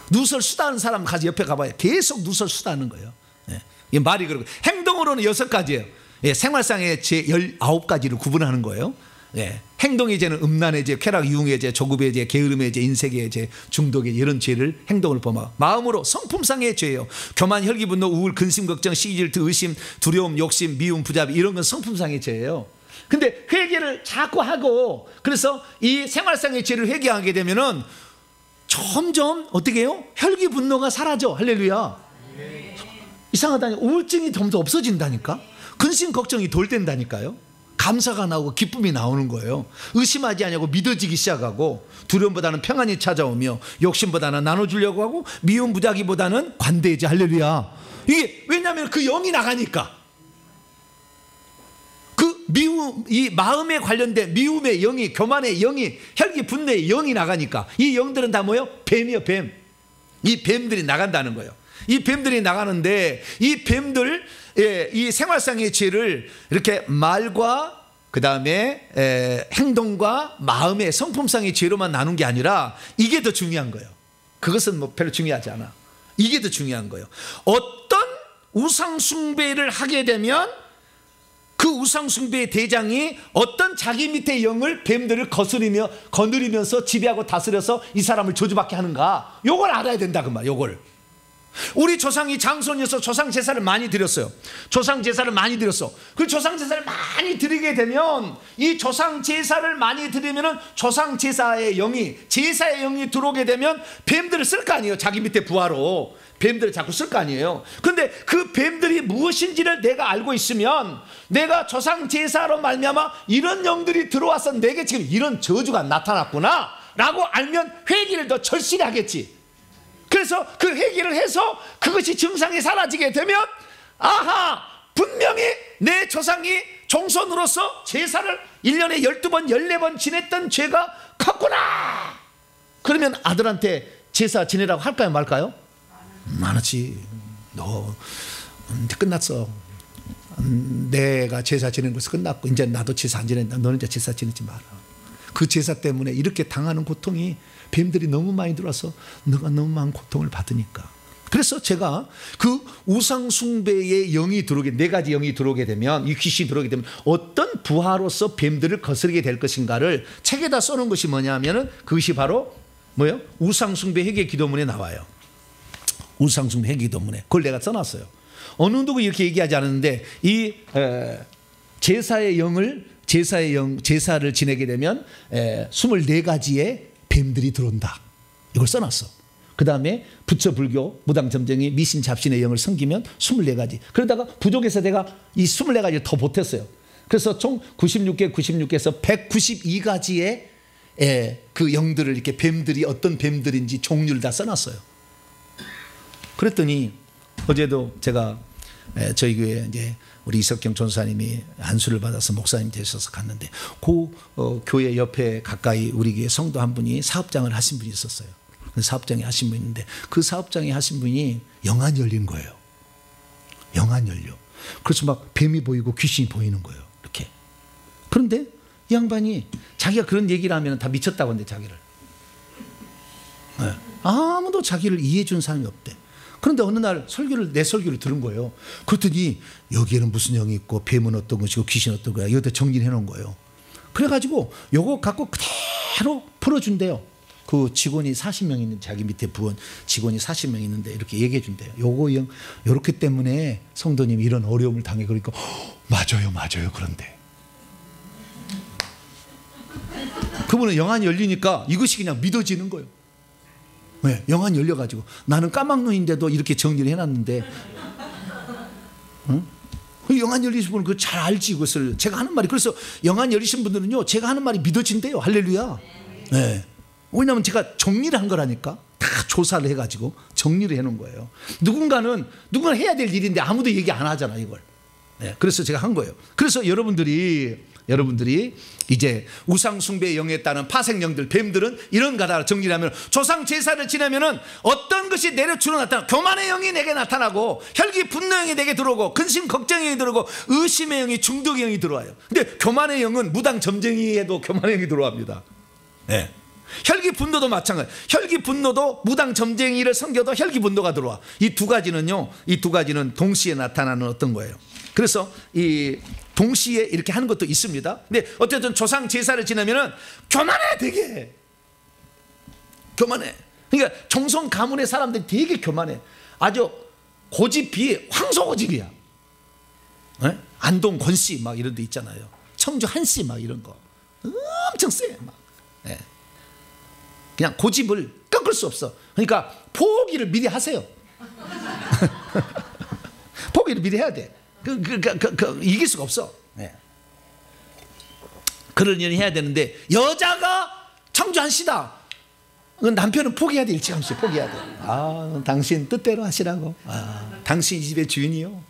누설 수다하는 사람 가서 옆에 가봐요. 계속 누설 수다하는 거예요. 이 말이 그러고 행동으로는 6가지예요. 생활상의 죄 19가지를 구분하는 거예요. 행동의 죄는 음란의 죄, 쾌락, 유흥의 죄, 조급의 죄, 게으름의 죄, 인색의 죄, 중독의 죄, 이런 죄를 행동을 범하고, 마음으로 성품상의 죄예요. 교만, 혈기, 분노, 우울, 근심, 걱정, 시기, 질투, 의심, 두려움, 욕심, 미움, 부자비, 이런 건 성품상의 죄예요. 근데 회개를 자꾸 하고, 그래서 이 생활상의 죄를 회개하게 되면은 점점 어떻게 해요? 혈기, 분노가 사라져. 할렐루야. 이상하다니, 우울증이 점점 없어진다니까. 근심, 걱정이 덜 된다니까요. 감사가 나오고 기쁨이 나오는 거예요. 의심하지 않냐고 믿어지기 시작하고, 두려움보다는 평안이 찾아오며, 욕심보다는 나눠주려고 하고, 미움, 부자기보다는 관대해지. 할렐루야. 이게 왜냐하면 그 영이 나가니까. 그 미움, 이 마음에 관련된 미움의 영이, 교만의 영이, 혈기, 분노의 영이 나가니까 이 영들은 다 뭐예요? 뱀이요, 뱀. 이 뱀들이 나간다는 거예요. 이 뱀들이 나가는데, 이 뱀들, 이 생활상의 죄를 이렇게 말과 그 다음에 행동과 마음의 성품상의 죄로만 나눈 게 아니라 이게 더 중요한 거예요. 그것은 뭐 별로 중요하지 않아. 이게 더 중요한 거예요. 어떤 우상 숭배를 하게 되면 그 우상숭배의 대장이 어떤 자기 밑에 영을 뱀들을 거느리면서 지배하고 다스려서 이 사람을 저주받게 하는가, 요걸 알아야 된다 그 말. 요걸 우리 조상이 장손이어서 조상 제사를 많이 드렸어요. 조상 제사를 많이 드렸어. 그 조상 제사를 많이 드리게 되면, 이 조상 제사를 많이 드리면은 조상 제사의 영이 들어오게 되면 뱀들을 쓸 거 아니에요. 자기 밑에 부하로 뱀들을 자꾸 쓸 거 아니에요. 근데 그 뱀들이 무엇인지를 내가 알고 있으면, 내가 조상 제사로 말미암아 이런 영들이 들어와서 내게 지금 이런 저주가 나타났구나 라고 알면 회개를 더 절실히 하겠지. 그래서 그 회개를 해서 그것이 증상이 사라지게 되면, 아하, 분명히 내 조상이 종손으로서 제사를 1년에 12번 14번 지냈던 죄가 컸구나. 그러면 아들한테 제사 지내라고 할까요 말까요? 안 하지. 너 이제 끝났어. 내가 제사 지내는 것이 끝났고 이제 나도 제사 안 지낸다. 너는 이제 제사 지내지 마라. 그 제사 때문에 이렇게 당하는 고통이, 뱀들이 너무 많이 들어와서 너가 너무 많은 고통을 받으니까. 그래서 제가 그 우상 숭배의 영이 들어오게, 네 가지 영이 들어오게 되면, 이 귀신이 들어오게 되면 어떤 부하로서 뱀들을 거스르게 될 것인가를 책에다 써놓은 것이 뭐냐면은, 그것이 바로 뭐예요? 우상 숭배 회개 기도문에 나와요. 우상 숭배 회개 기도문에 그걸 내가 써놨어요. 어느 누구 이렇게 얘기하지 않았는데, 이 제사의 제사를 지내게 되면 24가지의 뱀들이 들어온다. 이걸 써놨어. 그 다음에 부처 불교 무당 점쟁이 미신 잡신의 영을 섬기면 24가지. 그러다가 부족해서 내가 이 24가지를 더 보탰어요. 그래서 총 96개에서 192가지의 그 영들을, 이렇게 뱀들이 어떤 뱀들인지 종류를 다 써놨어요. 그랬더니 어제도 제가 저희 교회 이제 우리 이석경 전사님이 안수를 받아서 목사님 되셔서 갔는데, 그 교회 옆에 가까이 우리 교회 성도 한 분이 사업장을 하신 분이 있었어요. 사업장에 하신 분이 있는데, 그 사업장에 하신 분이 영안 열린 거예요. 영안 열려. 그래서 막 뱀이 보이고 귀신이 보이는 거예요. 이렇게. 그런데 이 양반이 자기가 그런 얘기를 하면 다 미쳤다고 하는데, 자기를. 아무도 자기를 이해해 준 사람이 없대. 그런데 어느 날 내 설교를 들은 거예요. 그랬더니 여기에는 무슨 영이 있고 뱀은 어떤 것이고 귀신은 어떤 거야, 여기다 정리를 해놓은 거예요. 그래가지고 요거 갖고 그대로 풀어준대요. 그 직원이 40명 있는, 자기 밑에 부원 직원이 40명 있는데 이렇게 얘기해 준대요. 요렇게 때문에 성도님이 이런 어려움을 당해. 그러니까 맞아요 그런데 그분은 영안이 열리니까 이것이 그냥 믿어지는 거예요. 왜? 영안이 열려가지고, 나는 까막눈인데도 이렇게 정리를 해놨는데, 응? 영안 열리신 분은 그걸 잘 알지. 그것을 제가 하는 말이. 그래서 영안 열리신 분들은요, 제가 하는 말이 믿어진대요. 할렐루야. 네. 왜냐하면 제가 정리를 한 거라니까. 다 조사를 해가지고 정리를 해놓은 거예요. 누군가는 해야 될 일인데 아무도 얘기 안 하잖아 이걸. 네. 그래서 제가 한 거예요. 그래서 여러분들이 이제 우상 숭배의 영에 따른 파생령들, 뱀들은 이런 가다가 정리를 하면, 조상 제사를 지내면은 어떤 것이 내려주로 나타나, 교만의 영이 내게 나타나고, 혈기 분노의 영이 내게 들어오고, 근심 걱정의 영이 들어오고, 의심의 영이, 중독의 영이 들어와요. 근데 교만의 영은 무당 점쟁이에도 교만의 영이 들어옵니다. 네. 혈기 분노도 마찬가지. 혈기 분노도 무당 점쟁이를 섬겨도 혈기 분노가 들어와. 이 두 가지는 동시에 나타나는 어떤 거예요. 그래서 이 동시에 이렇게 하는 것도 있습니다. 근데 어쨌든 조상 제사를 지내면은 교만해, 되게 교만해. 그러니까 정성 가문의 사람들이 되게 교만해. 아주 고집이 황소고집이야. 네? 안동 권씨 막 이런 데 있잖아요. 청주 한씨 막 이런 거 엄청 세. 막. 네. 그냥 고집을 꺾을 수 없어. 그러니까 포기를 미리 하세요. 포기를 미리 해야 돼. 이길 수가 없어. 네. 그런 일을 해야 되는데, 여자가 청주 한씨다. 남편은 포기해야 돼. 일찌감치 포기해야 돼. 당신 뜻대로 하시라고. 당신 이 집의 주인이요.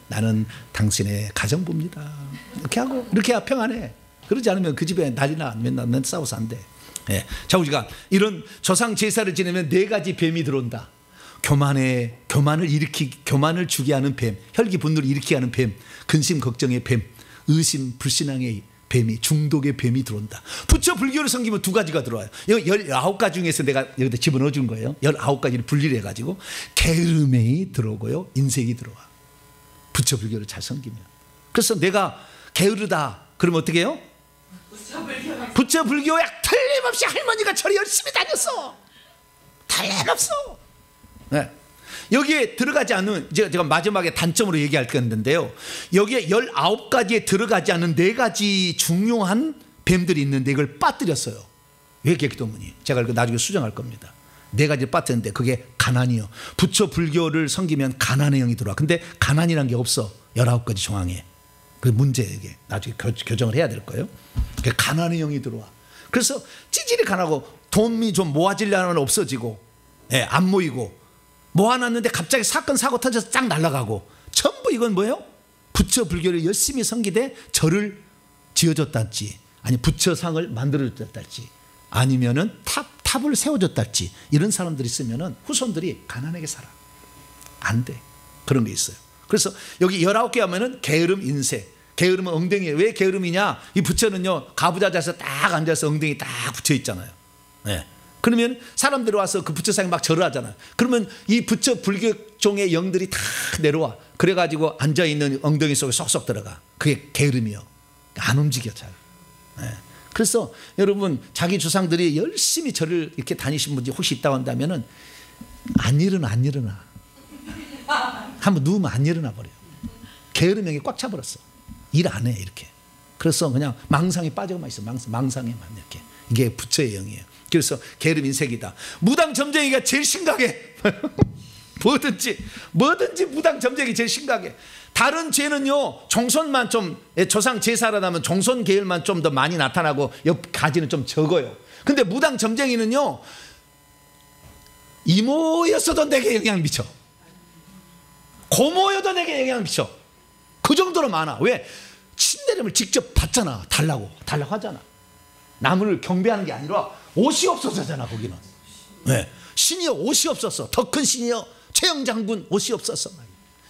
나는 당신의 가정부입니다. 이렇게 하고, 이렇게 해야 평안해. 그러지 않으면 그 집에 난리나. 맨날 싸워서 안 돼. 네. 자, 우리가 이런 조상 제사를 지내면 4가지 뱀이 들어온다. 교만을 주게 하는 뱀, 혈기 분노를 일으키게 하는 뱀, 근심 걱정의 뱀, 의심 불신앙의 뱀이, 중독의 뱀이 들어온다. 부처 불교를 섬기면 2가지가 들어와요. 19가지 중에서 내가 여기다 집어넣어 준 거예요. 19가지를 분리를 해가지고 게으름이 들어오고요, 인색이 들어와. 부처 불교를 잘 섬기면. 그래서 내가 게으르다 그러면 어떻게 해요? 부처 불교에 틀림없이 할머니가 절에 열심히 다녔어. 틀림없어. 네. 여기에 들어가지 않는, 제가 마지막에 단점으로 얘기할 건데요, 여기에 19가지에 들어가지 않는 4가지 중요한 뱀들이 있는데 이걸 빠뜨렸어요. 외계기도문이. 제가 이거 나중에 수정할 겁니다. 4가지를 빠뜨렸는데 그게 가난이요. 부처 불교를 섬기면 가난의 영이 들어와. 근데 가난이란 게 없어. 19가지 조항에. 그 문제예요. 이게 나중에 교정을 해야 될 거예요. 가난의 영이 들어와. 그래서 찌질이 가난하고 돈이 좀 모아지려면 없어지고, 예, 안 모이고, 모아놨는데 갑자기 사건 사고 터져서 쫙 날아가고, 전부 이건 뭐예요? 부처 불교를 열심히 섬기되 절을 지어줬달지, 아니 부처상을 만들어줬달지, 아니면은 탑을 세워줬달지, 이런 사람들이 있으면은 후손들이 가난하게 살아. 안 돼. 그런 게 있어요. 그래서 여기 19개 하면은 게으름 인쇄. 게으름은 엉덩이에요. 왜 게으름이냐? 이 부처는요, 가부좌자에서 딱 앉아서 엉덩이 딱 붙여 있잖아요. 네. 그러면 사람들이 와서 그 부처상에 막 절을 하잖아요. 그러면 이 부처 불교종의 영들이 다 내려와. 그래가지고 앉아있는 엉덩이 속에 쏙쏙 들어가. 그게 게으름이요. 안 움직여 잘. 네. 그래서 여러분, 자기 조상들이 열심히 절을 이렇게 다니신 분이 혹시 있다고 한다면은 안 일어나. 한번 누우면 안 일어나 버려요. 게으름이 꽉 차버렸어. 일 안 해 이렇게. 그래서 그냥 망상에 빠져만 있어. 망상에만 이렇게. 이게 부처의 영이에요. 그래서 게으름 인색이다. 무당 점쟁이가 제일 심각해. 뭐든지 무당 점쟁이 제일 심각해. 다른 죄는요, 종손만 좀, 조상 제사라면 종손 계열만 좀 더 많이 나타나고 옆 가지는 좀 적어요. 근데 무당 점쟁이는요, 이모였어도 내게 영향을 미쳐. 고모여도 내게 영향을 미쳐. 그 정도로 많아. 왜? 친내림을 직접 받잖아. 달라고 하잖아. 남을 경배하는 게 아니라 옷이 없어서잖아. 거기는. 네. 신이여 옷이 없었어. 더 큰 신이여 최영장군 옷이 없었어.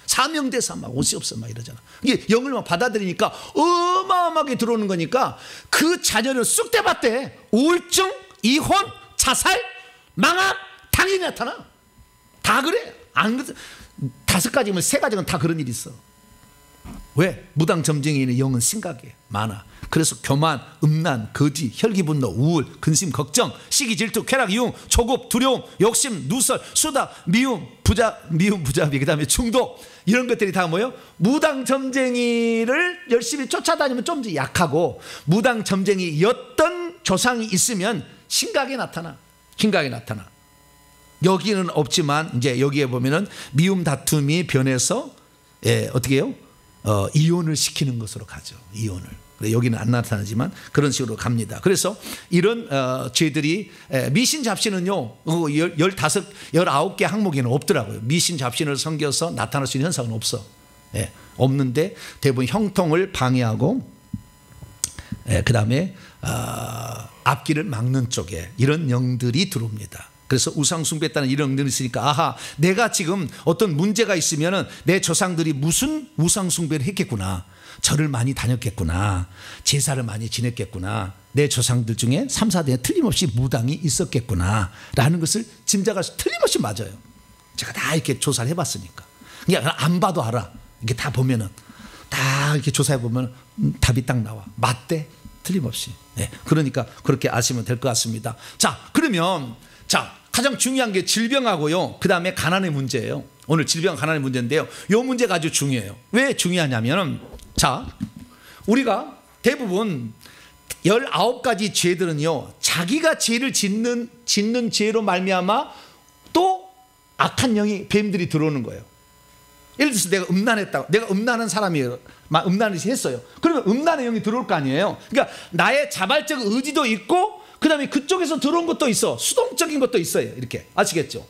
사명대사 막 옷이 없어 막 이러잖아. 이게 영을 막 받아들이니까 어마어마하게 들어오는 거니까 그 자녀를 쑥 대봤대. 우울증, 이혼, 자살, 망함 당연히 나타나. 다 그래. 안 그래. 5가지면 3가지는 다 그런 일이 있어. 왜? 무당 점쟁이의 영은 심각해. 많아. 그래서 교만, 음란, 거지, 혈기분노, 우울, 근심, 걱정, 시기, 질투, 쾌락, 유흥, 조급, 두려움, 욕심, 누설, 수다, 미움, 부자비, 그 다음에 중독, 이런 것들이 다 뭐예요? 무당 점쟁이를 열심히 쫓아다니면 좀 더 약하고, 무당 점쟁이였던 조상이 있으면 심각하게 나타나. 여기는 없지만 이제 여기에 보면은 미움 다툼이 변해서, 예, 어떻게 해요? 이혼을 시키는 것으로 가죠. 이혼을. 여기는 안 나타나지만 그런 식으로 갑니다. 그래서 이런 죄들이, 미신 잡신은요 19개 항목에는 없더라고요. 미신 잡신을 섬겨서 나타날 수 있는 현상은 없어. 예, 없는데 대부분 형통을 방해하고, 그 다음에 앞길을 막는 쪽에 이런 영들이 들어옵니다. 그래서 우상숭배했다는 이런 영들이 있으니까, 아하, 내가 지금 어떤 문제가 있으면은 내 조상들이 무슨 우상숭배를 했겠구나, 절을 많이 다녔겠구나, 제사를 많이 지냈겠구나, 내 조상들 중에 3, 4대에 틀림없이 무당이 있었겠구나 라는 것을 짐작할 수 틀림없이 맞아요. 제가 다 이렇게 조사를 해봤으니까. 그냥 안 봐도 알아. 이게 다 보면은, 다 이렇게 조사해 보면 답이 딱 나와. 맞대. 틀림없이. 네. 그러니까 그렇게 아시면 될 것 같습니다. 자, 그러면 가장 중요한 게 질병하고요, 그 다음에 가난의 문제예요. 오늘 질병 가난의 문제인데요, 이 문제가 아주 중요해요. 왜 중요하냐면, 우리가 대부분 19가지 죄들은요, 자기가 죄를 짓는 죄로 말미암아 또 악한 영이, 뱀들이 들어오는 거예요. 예를 들어서 내가 음란했다고, 내가 음란한 사람이에요. 음란을 했어요. 그러면 음란의 영이 들어올 거 아니에요. 그러니까 나의 자발적 의지도 있고, 그 다음에 그쪽에서 들어온 것도 있어. 수동적인 것도 있어요. 이렇게. 아시겠죠?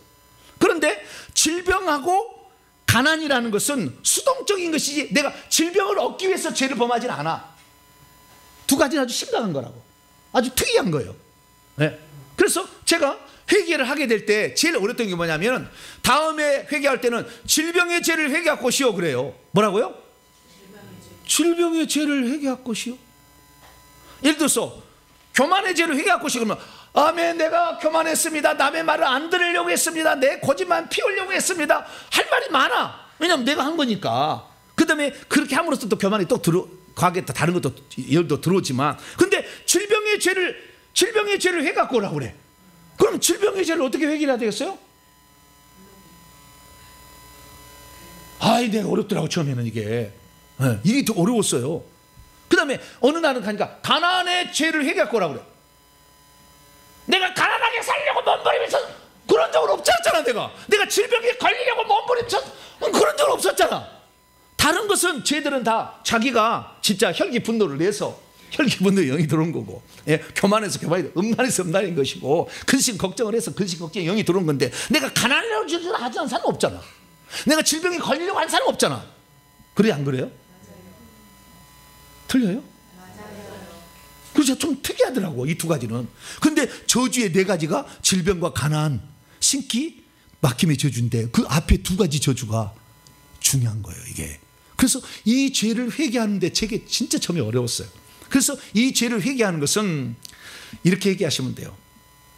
그런데 질병하고 가난이라는 것은 수동적인 것이지, 내가 질병을 얻기 위해서 죄를 범하지는 않아. 2가지는 아주 심각한 거라고. 아주 특이한 거예요. 네. 그래서 제가 회개를 하게 될 때 제일 어렸던 게 뭐냐면, 다음에 회개할 때는 질병의 죄를 회개할 것이요 그래요. 뭐라고요? 질병의 죄를 회개할 것이요. 예를 들어서 교만의 죄를 회개할 것이, 그러면 아멘, 내가 교만했습니다. 남의 말을 안 들으려고 했습니다. 내 고집만 피우려고 했습니다. 할 말이 많아. 왜냐하면 내가 한 거니까. 그 다음에 그렇게 함으로써 또 교만이 또 과거에 또 다른 것도 열도 들어오지만, 근데 질병의 죄를 회 갖고 오라고 그래. 그럼 질병의 죄를 어떻게 회개해야 되겠어요? 아이, 내가 어렵더라고 처음에는 이게. 네, 이게 더 어려웠어요. 그 다음에 어느 날은 가니까 가난의 죄를 회개 갖고 오라고 그래. 내가 가난하게 살려고 몸부림쳐 그런 적은 없었잖아. 내가 질병에 걸리려고 몸부림쳐 그런 적은 없었잖아. 다른 것은 죄들은 다 자기가 진짜 혈기 분노를 내서 혈기 분노의 영이 들어온 거고, 예, 교만해서 교만이, 음란해서 음란인 것이고, 근심 걱정을 해서 근심 걱정의 영이 들어온 건데, 내가 가난하려고 하지 않은 사람 없잖아. 내가 질병에 걸리려고 하는 사람 없잖아. 그래, 안 그래요? 틀려요? 그래서 좀 특이하더라고, 이 두 가지는. 근데 저주의 네 가지가 질병과 가난, 신기, 막힘의 저주인데 그 앞에 두 가지 저주가 중요한 거예요, 이게. 그래서 이 죄를 회개하는데 제게 진짜 처음에 어려웠어요. 그래서 이 죄를 회개하는 것은 이렇게 회개하시면 돼요.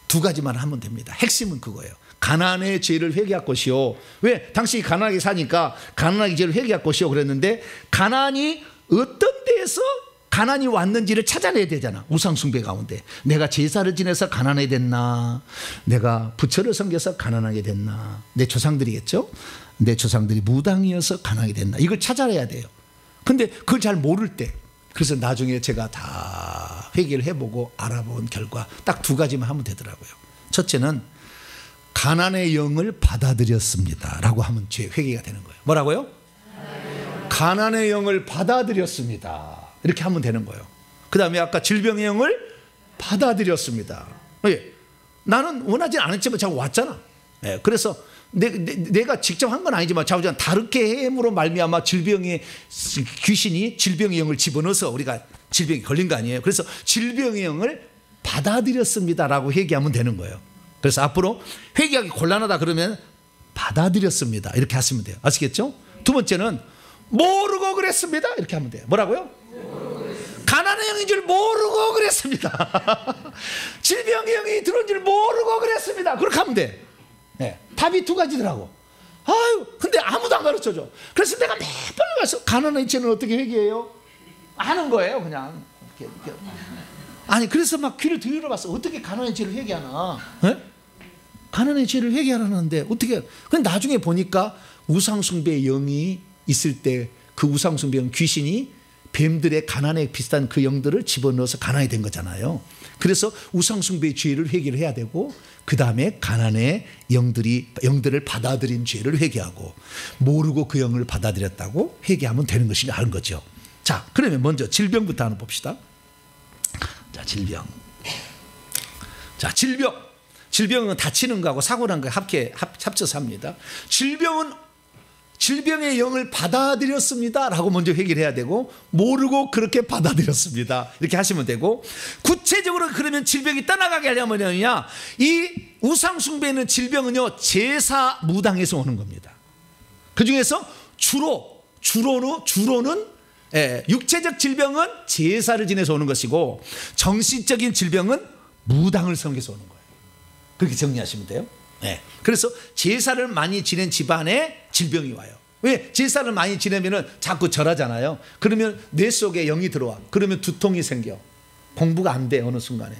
두 가지만 하면 됩니다. 핵심은 그거예요. 가난의 죄를 회개할 것이요. 왜? 당신이 가난하게 사니까 가난하게 죄를 회개할 것이요 그랬는데, 가난이 어떤 데에서 가난이 왔는지를 찾아내야 되잖아. 우상숭배 가운데 내가 제사를 지내서 가난하게 됐나, 내가 부처를 섬겨서 가난하게 됐나, 내 조상들이겠죠. 내 조상들이 무당이어서 가난하게 됐나, 이걸 찾아내야 돼요. 근데 그걸 잘 모를 때, 그래서 나중에 제가 다 회개를 해보고 알아본 결과 딱 두 가지만 하면 되더라고요. 첫째는 가난의 영을 받아들였습니다 라고 하면 죄 회개가 되는 거예요. 뭐라고요? 가난의 영을 받아들였습니다, 이렇게 하면 되는 거예요. 그 다음에 아까 질병의 영을 받아들였습니다. 예, 나는 원하지 않았지만 자꾸 왔잖아. 예, 그래서 내가 직접 한 건 아니지만 자우지간 다르게 함으로 말미암아 질병의 귀신이 질병의 영을 집어넣어서 우리가 질병이 걸린 거 아니에요. 그래서 질병의 영을 받아들였습니다라고 회개하면 되는 거예요. 그래서 앞으로 회개하기 곤란하다 그러면 받아들였습니다 이렇게 하시면 돼요. 아시겠죠? 두 번째는 모르고 그랬습니다 이렇게 하면 돼요. 뭐라고요? 가난의 영인 줄 모르고 그랬습니다. 질병의 영이 들어온 줄 모르고 그랬습니다. 그렇게 하면 돼. 네, 답이 두 가지더라고. 아유, 근데 아무도 안 가르쳐줘. 그래서 내가 매번 가서 가난의 죄는 어떻게 회개해요? 하는 거예요, 그냥. 이렇게. 아니, 그래서 막 귀를 들여다봤어. 어떻게 가난의 죄를 회개하나? 네? 가난의 죄를 회개하라는데 어떻게? 근데 나중에 보니까 우상숭배의 영이 있을 때 그 우상숭배의 귀신이 뱀들의 가난에 비슷한 그 영들을 집어넣어서 가난이 된 거잖아요. 그래서 우상숭배의 죄를 회개를 해야 되고, 그 다음에 가난의 영들을 받아들인 죄를 회개하고, 모르고 그 영을 받아들였다고 회개하면 되는 것이 하는 거죠. 자, 그러면 먼저 질병부터 하나 봅시다. 자, 질병. 자, 질병은 다치는 거하고 사고 난 거 합쳐서 합니다. 질병의 영을 받아들였습니다 라고 먼저 회개를 해야 되고, 모르고 그렇게 받아들였습니다 이렇게 하시면 되고, 구체적으로 그러면 질병이 떠나가게 하려면요, 이 우상숭배는 질병은요 제사 무당에서 오는 겁니다. 그 중에서 주로는 육체적 질병은 제사를 지내서 오는 것이고, 정신적인 질병은 무당을 섬겨서 오는 거예요. 그렇게 정리하시면 돼요. 네. 그래서 제사를 많이 지낸 집안에 질병이 와요. 왜? 제사를 많이 지내면 자꾸 절하잖아요. 그러면 뇌 속에 영이 들어와. 그러면 두통이 생겨. 공부가 안 돼, 어느 순간에.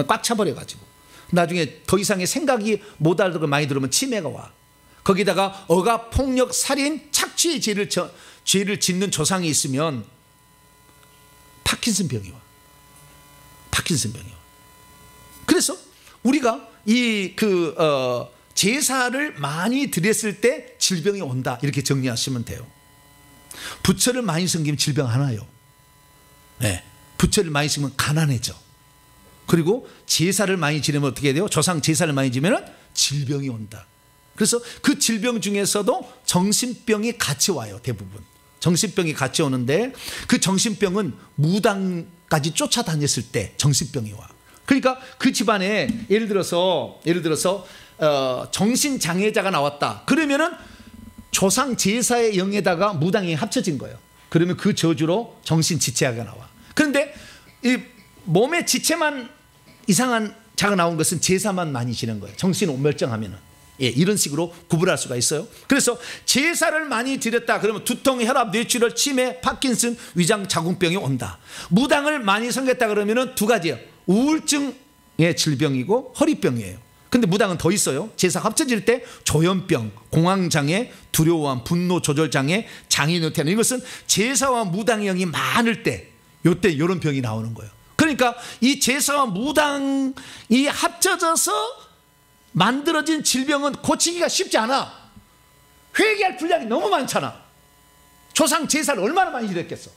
꽉 차버려가지고. 나중에 더 이상의 생각이 못 알아듣고 많이 들으면 치매가 와. 거기다가 억압, 폭력, 살인, 착취의 죄를 짓는 조상이 있으면 파킨슨병이 와. 그래서 우리가 제사를 많이 드렸을 때 질병이 온다 이렇게 정리하시면 돼요. 부처를 많이 섬기면 질병 안 와요. 네, 부처를 많이 섬기면 가난해져. 그리고 제사를 많이 지내면 어떻게 돼요? 조상 제사를 많이 지내면 질병이 온다. 그래서 그 질병 중에서도 정신병이 같이 와요. 대부분 정신병이 같이 오는데, 그 정신병은 무당까지 쫓아다녔을 때 정신병이 와. 그러니까 그 집안에 예를 들어서 정신장애자가 나왔다. 그러면은 조상 제사의 영에다가 무당이 합쳐진 거예요. 그러면 그 저주로 정신지체가 나와. 그런데 이 몸의 지체만 이상한 자가 나온 것은 제사만 많이 지낸 거예요. 정신 멸정하면은. 예, 이런 식으로 구분할 수가 있어요. 그래서 제사를 많이 드렸다 그러면 두통, 혈압, 뇌출혈, 치매, 파킨슨, 위장 자궁병이 온다. 무당을 많이 섬겼다 그러면 두 가지예요. 우울증의 질병이고 허리병이에요. 근데 무당은 더 있어요. 제사 합쳐질 때 조현병, 공황장애, 두려워함, 분노 조절장애, 장애인후퇴, 이것은 제사와 무당의 영이 많을 때 요때 이런 병이 나오는 거예요. 그러니까 이 제사와 무당이 합쳐져서 만들어진 질병은 고치기가 쉽지 않아. 회개할 분량이 너무 많잖아. 조상 제사를 얼마나 많이 지냈겠어.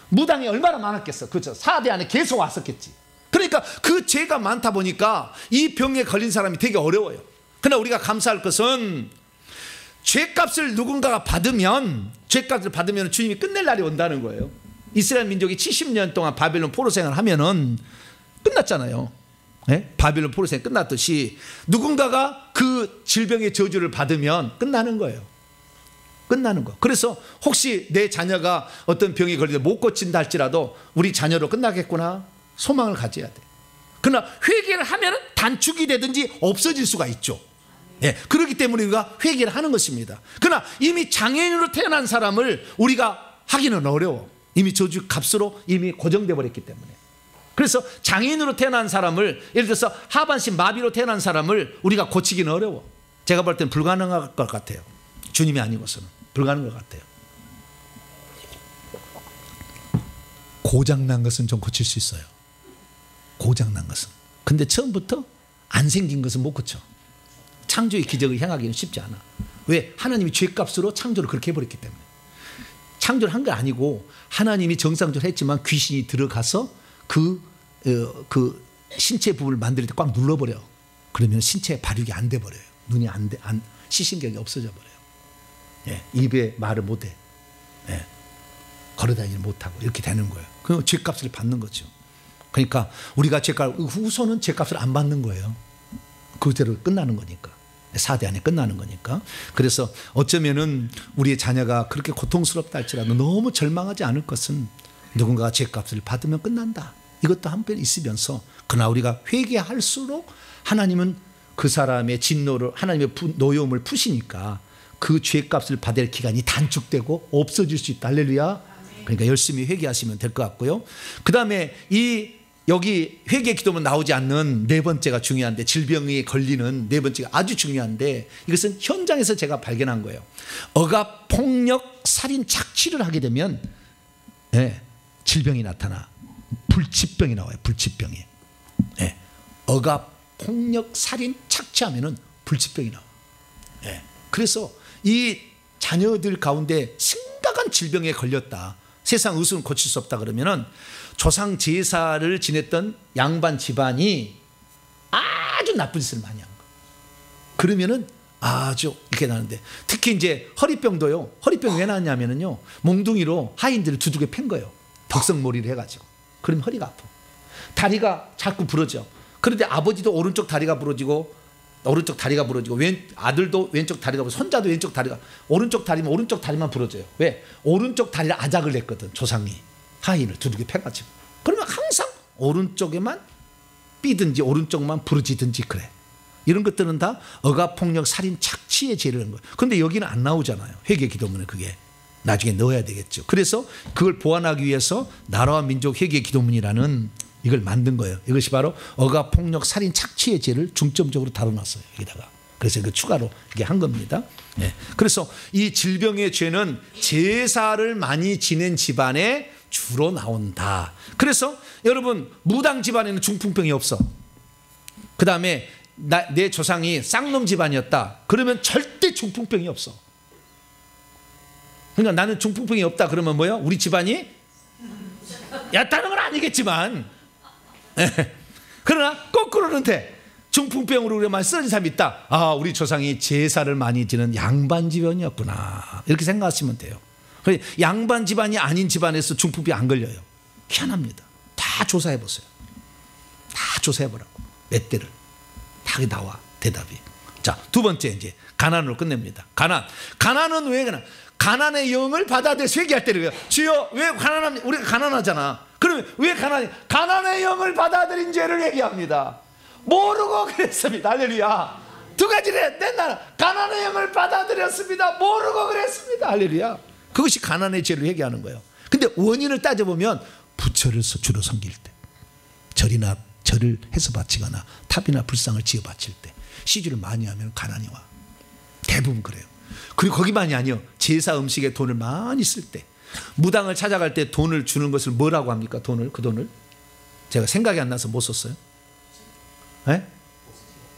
무당이 얼마나 많았겠어. 그렇죠. 4대 안에 계속 왔었겠지. 그러니까 그 죄가 많다 보니까 이 병에 걸린 사람이 되게 어려워요. 그러나 우리가 감사할 것은 죄값을 누군가가 받으면, 죄값을 받으면 주님이 끝낼 날이 온다는 거예요. 이스라엘 민족이 70년 동안 바벨론 포로 생활을 하면은 끝났잖아요. 네? 바벨론 포로 생활 끝났듯이 누군가가 그 질병의 저주를 받으면 끝나는 거예요. 끝나는 거. 그래서 혹시 내 자녀가 어떤 병에 걸리다 못 고친다 할지라도 우리 자녀로 끝나겠구나 소망을 가져야 돼. 그러나 회개를 하면 단축이 되든지 없어질 수가 있죠. 예, 그렇기 때문에 우리가 회개를 하는 것입니다. 그러나 이미 장애인으로 태어난 사람을 우리가 하기는 어려워. 이미 저주 값으로 이미 고정돼 버렸기 때문에. 그래서 장애인으로 태어난 사람을, 예를 들어서 하반신 마비로 태어난 사람을 우리가 고치기는 어려워. 제가 볼 때는 불가능할 것 같아요. 주님이 아니고서는 불가능할 것 같아요. 고장난 것은 좀 고칠 수 있어요. 고장난 것은. 근데 처음부터 안 생긴 것은 못 고쳐. 창조의 기적을 행하기는 쉽지 않아. 왜? 하나님이 죄값으로 창조를 그렇게 해버렸기 때문에. 창조를 한 게 아니고 하나님이 정상적으로 했지만 귀신이 들어가서 그 신체 부분을 만들 때 꽉 눌러버려. 그러면 신체에 발육이 안 돼버려요. 눈이 시신경이 없어져 버려요. 예, 입에 말을 못해. 예, 걸어다니지 못하고 이렇게 되는 거예요. 그 죄값을 받는 거죠. 그러니까 우리가 후손은 죄값을 안 받는 거예요. 그대로 끝나는 거니까. 4대 안에 끝나는 거니까. 그래서 어쩌면은 우리의 자녀가 그렇게 고통스럽다 할지라도 너무 절망하지 않을 것은 누군가가 죄값을 받으면 끝난다. 이것도 한편 있으면서 그러나 우리가 회개할수록 하나님은 그 사람의 진노를, 하나님의 노여움을 푸시니까 그 죄값을 받을 기간이 단축되고 없어질 수 있다. 할렐루야. 그러니까 열심히 회개하시면 될 것 같고요. 그 다음에 여기 회개 기도만 나오지 않는 네 번째가 중요한데, 질병에 걸리는 네 번째가 아주 중요한데, 이것은 현장에서 제가 발견한 거예요. 억압, 폭력, 살인, 착취를 하게 되면 질병이 나타나. 불치병이 나와요. 불치병이. 억압, 폭력, 살인, 착취하면은 불치병이 나와. 그래서 이 자녀들 가운데 심각한 질병에 걸렸다. 세상 의술은 고칠 수 없다 그러면은 조상 제사를 지냈던 양반 집안이 아주 나쁜 짓을 많이 한 거. 그러면은 아주 이렇게 나는데, 특히 이제 허리병도요. 허리병 왜 나냐면은요, 몽둥이로 하인들을 두둑에 팬 거예요. 덕성몰이를 해가지고. 그러면 허리가 아파. 다리가 자꾸 부러져. 그런데 아버지도 오른쪽 다리가 부러지고 아들도 왼쪽 다리가 부러지고 손자도 왼쪽 다리가, 오른쪽 다리면 오른쪽 다리만 부러져요. 왜? 오른쪽 다리를 아작을 냈거든. 조상이 하인을 두둑에 패가지고. 그러면 항상 오른쪽에만 삐든지 오른쪽만 부러지든지 그래. 이런 것들은 다 억압, 폭력, 살인, 착취의 죄를 한 거예요. 그런데 여기는 안 나오잖아요. 회개 기도문에. 그게 나중에 넣어야 되겠죠. 그래서 그걸 보완하기 위해서 나라와 민족 회개 기도문이라는 이걸 만든 거예요. 이것이 바로 억압, 폭력, 살인, 착취의 죄를 중점적으로 다뤄놨어요. 여기다가. 그래서 그 추가로 이게 한 겁니다. 그래서 이 질병의 죄는 제사를 많이 지낸 집안에 주로 나온다. 그래서 여러분, 무당 집안에는 중풍병이 없어. 그 다음에 내 조상이 쌍놈 집안이었다. 그러면 절대 중풍병이 없어. 그러니까 나는 중풍병이 없다 그러면 뭐야? 우리 집안이 얕다는 건 아니겠지만, 그러나 거꾸로는 돼. 중풍병으로 우리만 쓰러진 사람이 있다. 아, 우리 조상이 제사를 많이 지는 양반 집안이었구나. 이렇게 생각하시면 돼요. 양반 집안이 아닌 집안에서 중풍병 안 걸려요. 희한합니다. 다 조사해보세요. 다 조사해보라고. 몇 대를. 다 나와, 대답이. 자, 두 번째 이제 가난으로 끝냅니다. 가난은 왜 그러나? 가난의 영을 받아들여 회개할 때를, 주여 왜 가난합니까? 우리가 가난하잖아. 그러면 왜 가난의 영을 받아들인 죄를 얘기합니다. 모르고 그랬습니다. 할렐루야. 두 가지를 내 나라 가나안의 영을 받아들였습니다. 모르고 그랬습니다. 할렐루야. 그것이 가나안의 죄를 회개하는 거예요. 근데 원인을 따져보면 부처를 주로 섬길 때, 절을 해서 바치거나 탑이나 불상을 지어 바칠 때, 시주를 많이 하면 가난이 와. 대부분 그래요. 그리고 거기만이 아니요, 제사 음식에 돈을 많이 쓸 때, 무당을 찾아갈 때 돈을 주는 것을 뭐라고 합니까? 그 돈을 제가 생각이 안 나서 못 썼어요. 네?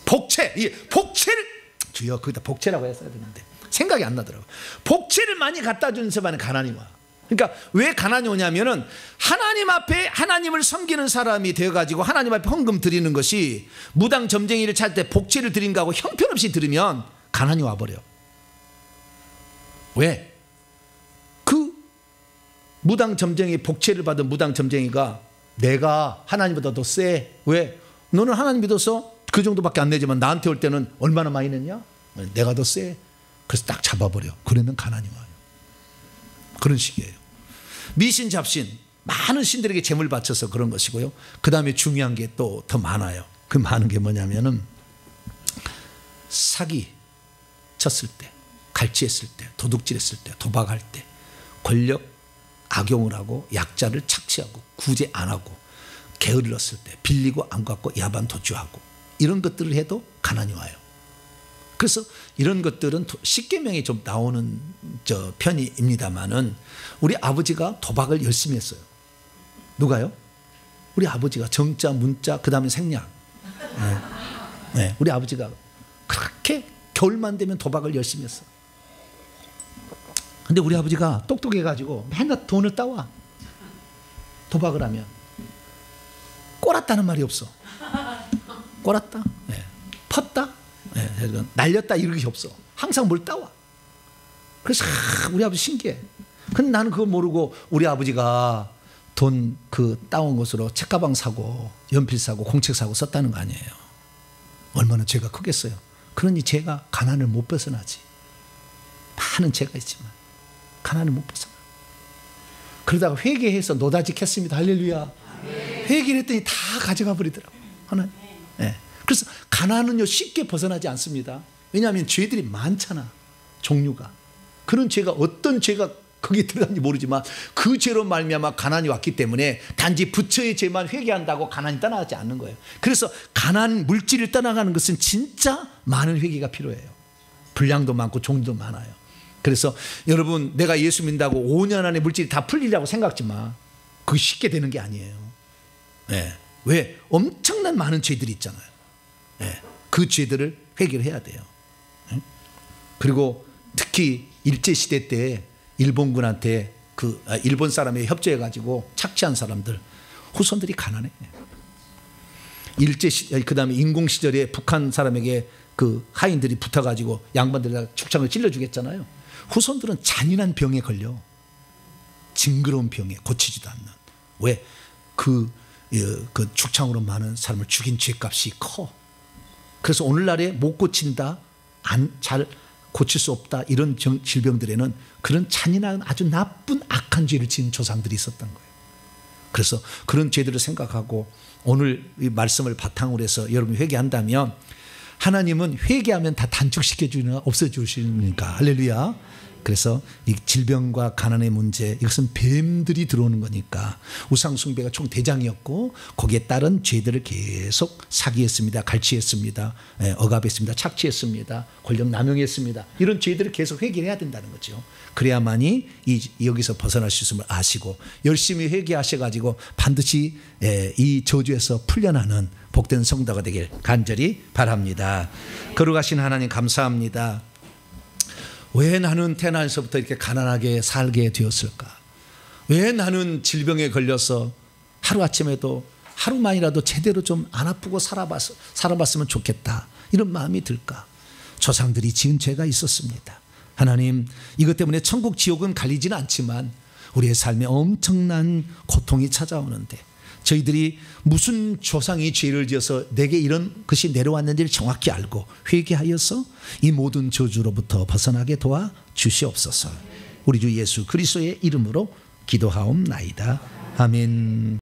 복채. 복채를 주여, 거기다 복채라고 했어야 되는데 생각이 안 나더라고요. 복채를 많이 갖다 주는 사람은 가난이 와. 그러니까 왜 가난이 오냐면은 하나님 앞에 하나님을 섬기는 사람이 되어가지고 하나님 앞에 헌금 드리는 것이 무당 점쟁이를 찾을 때 복채를 드린 거하고 형편없이 들으면 가난이 와버려. 왜? 그 무당 점쟁이, 복채를 받은 무당 점쟁이가 내가 하나님보다 더 세. 왜? 너는 하나님 믿어서 그 정도밖에 안 내지만 나한테 올 때는 얼마나 많이 냈냐? 내가 더 세. 그래서 딱 잡아버려. 그러면 가난이 와요. 그런 식이에요. 미신 잡신, 많은 신들에게 재물 바쳐서 그런 것이고요. 그 다음에 중요한 게 또 더 많아요. 그 많은 게 뭐냐면은 사기 쳤을 때, 갈취했을 때, 도둑질했을 때, 도박할 때, 권력 악용을 하고 약자를 착취하고 구제 안 하고 게을렀을 때, 빌리고 안 갚고 야반 도주하고 이런 것들을 해도 가난이 와요. 그래서 이런 것들은 십계명이 좀 나오는 편입니다만은 우리 아버지가 도박을 열심히 했어요. 누가요? 우리 아버지가 정자, 문자, 그 다음에 생략. 네. 우리 아버지가 그렇게 겨울만 되면 도박을 열심히 했어. 근데 우리 아버지가 똑똑해가지고 맨날 돈을 따와. 도박을 하면 꼬랐다는 말이 없어. 꼬랐다, 네. 펐다, 네. 날렸다 이런 게 없어. 항상 뭘 따와. 그래서 우리 아버지 신기해. 근데 나는 그거 모르고 우리 아버지가 돈 따온 것으로 책가방 사고 연필 사고 공책 사고 썼다는 거 아니에요. 얼마나 죄가 크겠어요. 그러니 죄가 가난을 못 벗어나지. 많은 죄가 있지만 가난을 못 벗어나. 그러다가 회개해서 노다지켰습니다. 할렐루야. 회개를 했더니 다 가져가 버리더라고요. 하나님. 네. 그래서 가난은요 쉽게 벗어나지 않습니다. 왜냐하면 죄들이 많잖아. 종류가. 그런 죄가 어떤 죄가 거기에 들어갔는지 모르지만 그 죄로 말미암아 가난이 왔기 때문에 단지 부처의 죄만 회개한다고 가난이 떠나가지 않는 거예요. 그래서 가난 물질을 떠나가는 것은 진짜 많은 회개가 필요해요. 분량도 많고 종류도 많아요. 그래서 여러분 내가 예수 믿는다고 5년 안에 물질이 다 풀리려고 생각하지 마. 그게 쉽게 되는 게 아니에요. 네. 왜? 엄청난 많은 죄들이 있잖아요. 네. 그 죄들을 회개를 해야 돼요. 네? 그리고 특히 일제시대 때 일본군한테 일본 사람에 협조해가지고 착취한 사람들 후손들이 가난해. 그 다음에 인공시절에 북한 사람에게 하인들이 붙어가지고 양반들에다 축창을 찔러주겠잖아요. 후손들은 잔인한 병에 걸려. 징그러운 병에 고치지도 않는. 왜? 그 축창으로 많은 사람을 죽인 죄값이 커. 그래서 오늘날에 못 고친다, 잘 고칠 수 없다 이런 질병들에는 그런 잔인한 아주 나쁜 악한 죄를 지은 조상들이 있었던 거예요. 그래서 그런 죄들을 생각하고 오늘 이 말씀을 바탕으로 해서 여러분이 회개한다면 하나님은 회개하면 다 단축시켜 주나 없애주시니까. 할렐루야. 그래서 이 질병과 가난의 문제, 이것은 뱀들이 들어오는 거니까 우상숭배가 총대장이었고 거기에 따른 죄들을 계속 사기했습니다. 갈취했습니다. 억압했습니다. 착취했습니다. 권력 남용했습니다. 이런 죄들을 계속 회개해야 된다는 거죠. 그래야만이 여기서 벗어날 수 있음을 아시고 열심히 회개하셔가지고 반드시 이 저주에서 풀려나는 복된 성도가 되길 간절히 바랍니다. 거룩하신 하나님 감사합니다. 왜 나는 태어나서부터 이렇게 가난하게 살게 되었을까? 왜 나는 질병에 걸려서 하루아침에도 하루만이라도 제대로 좀 안 아프고 살아봤으면 좋겠다 이런 마음이 들까? 조상들이 지은 죄가 있었습니다. 하나님 이것 때문에 천국 지옥은 갈리지는 않지만 우리의 삶에 엄청난 고통이 찾아오는데 저희들이 무슨 조상이 죄를 지어서 내게 이런 것이 내려왔는지를 정확히 알고 회개하여서 이 모든 저주로부터 벗어나게 도와 주시옵소서. 우리 주 예수 그리스도의 이름으로 기도하옵나이다. 아멘.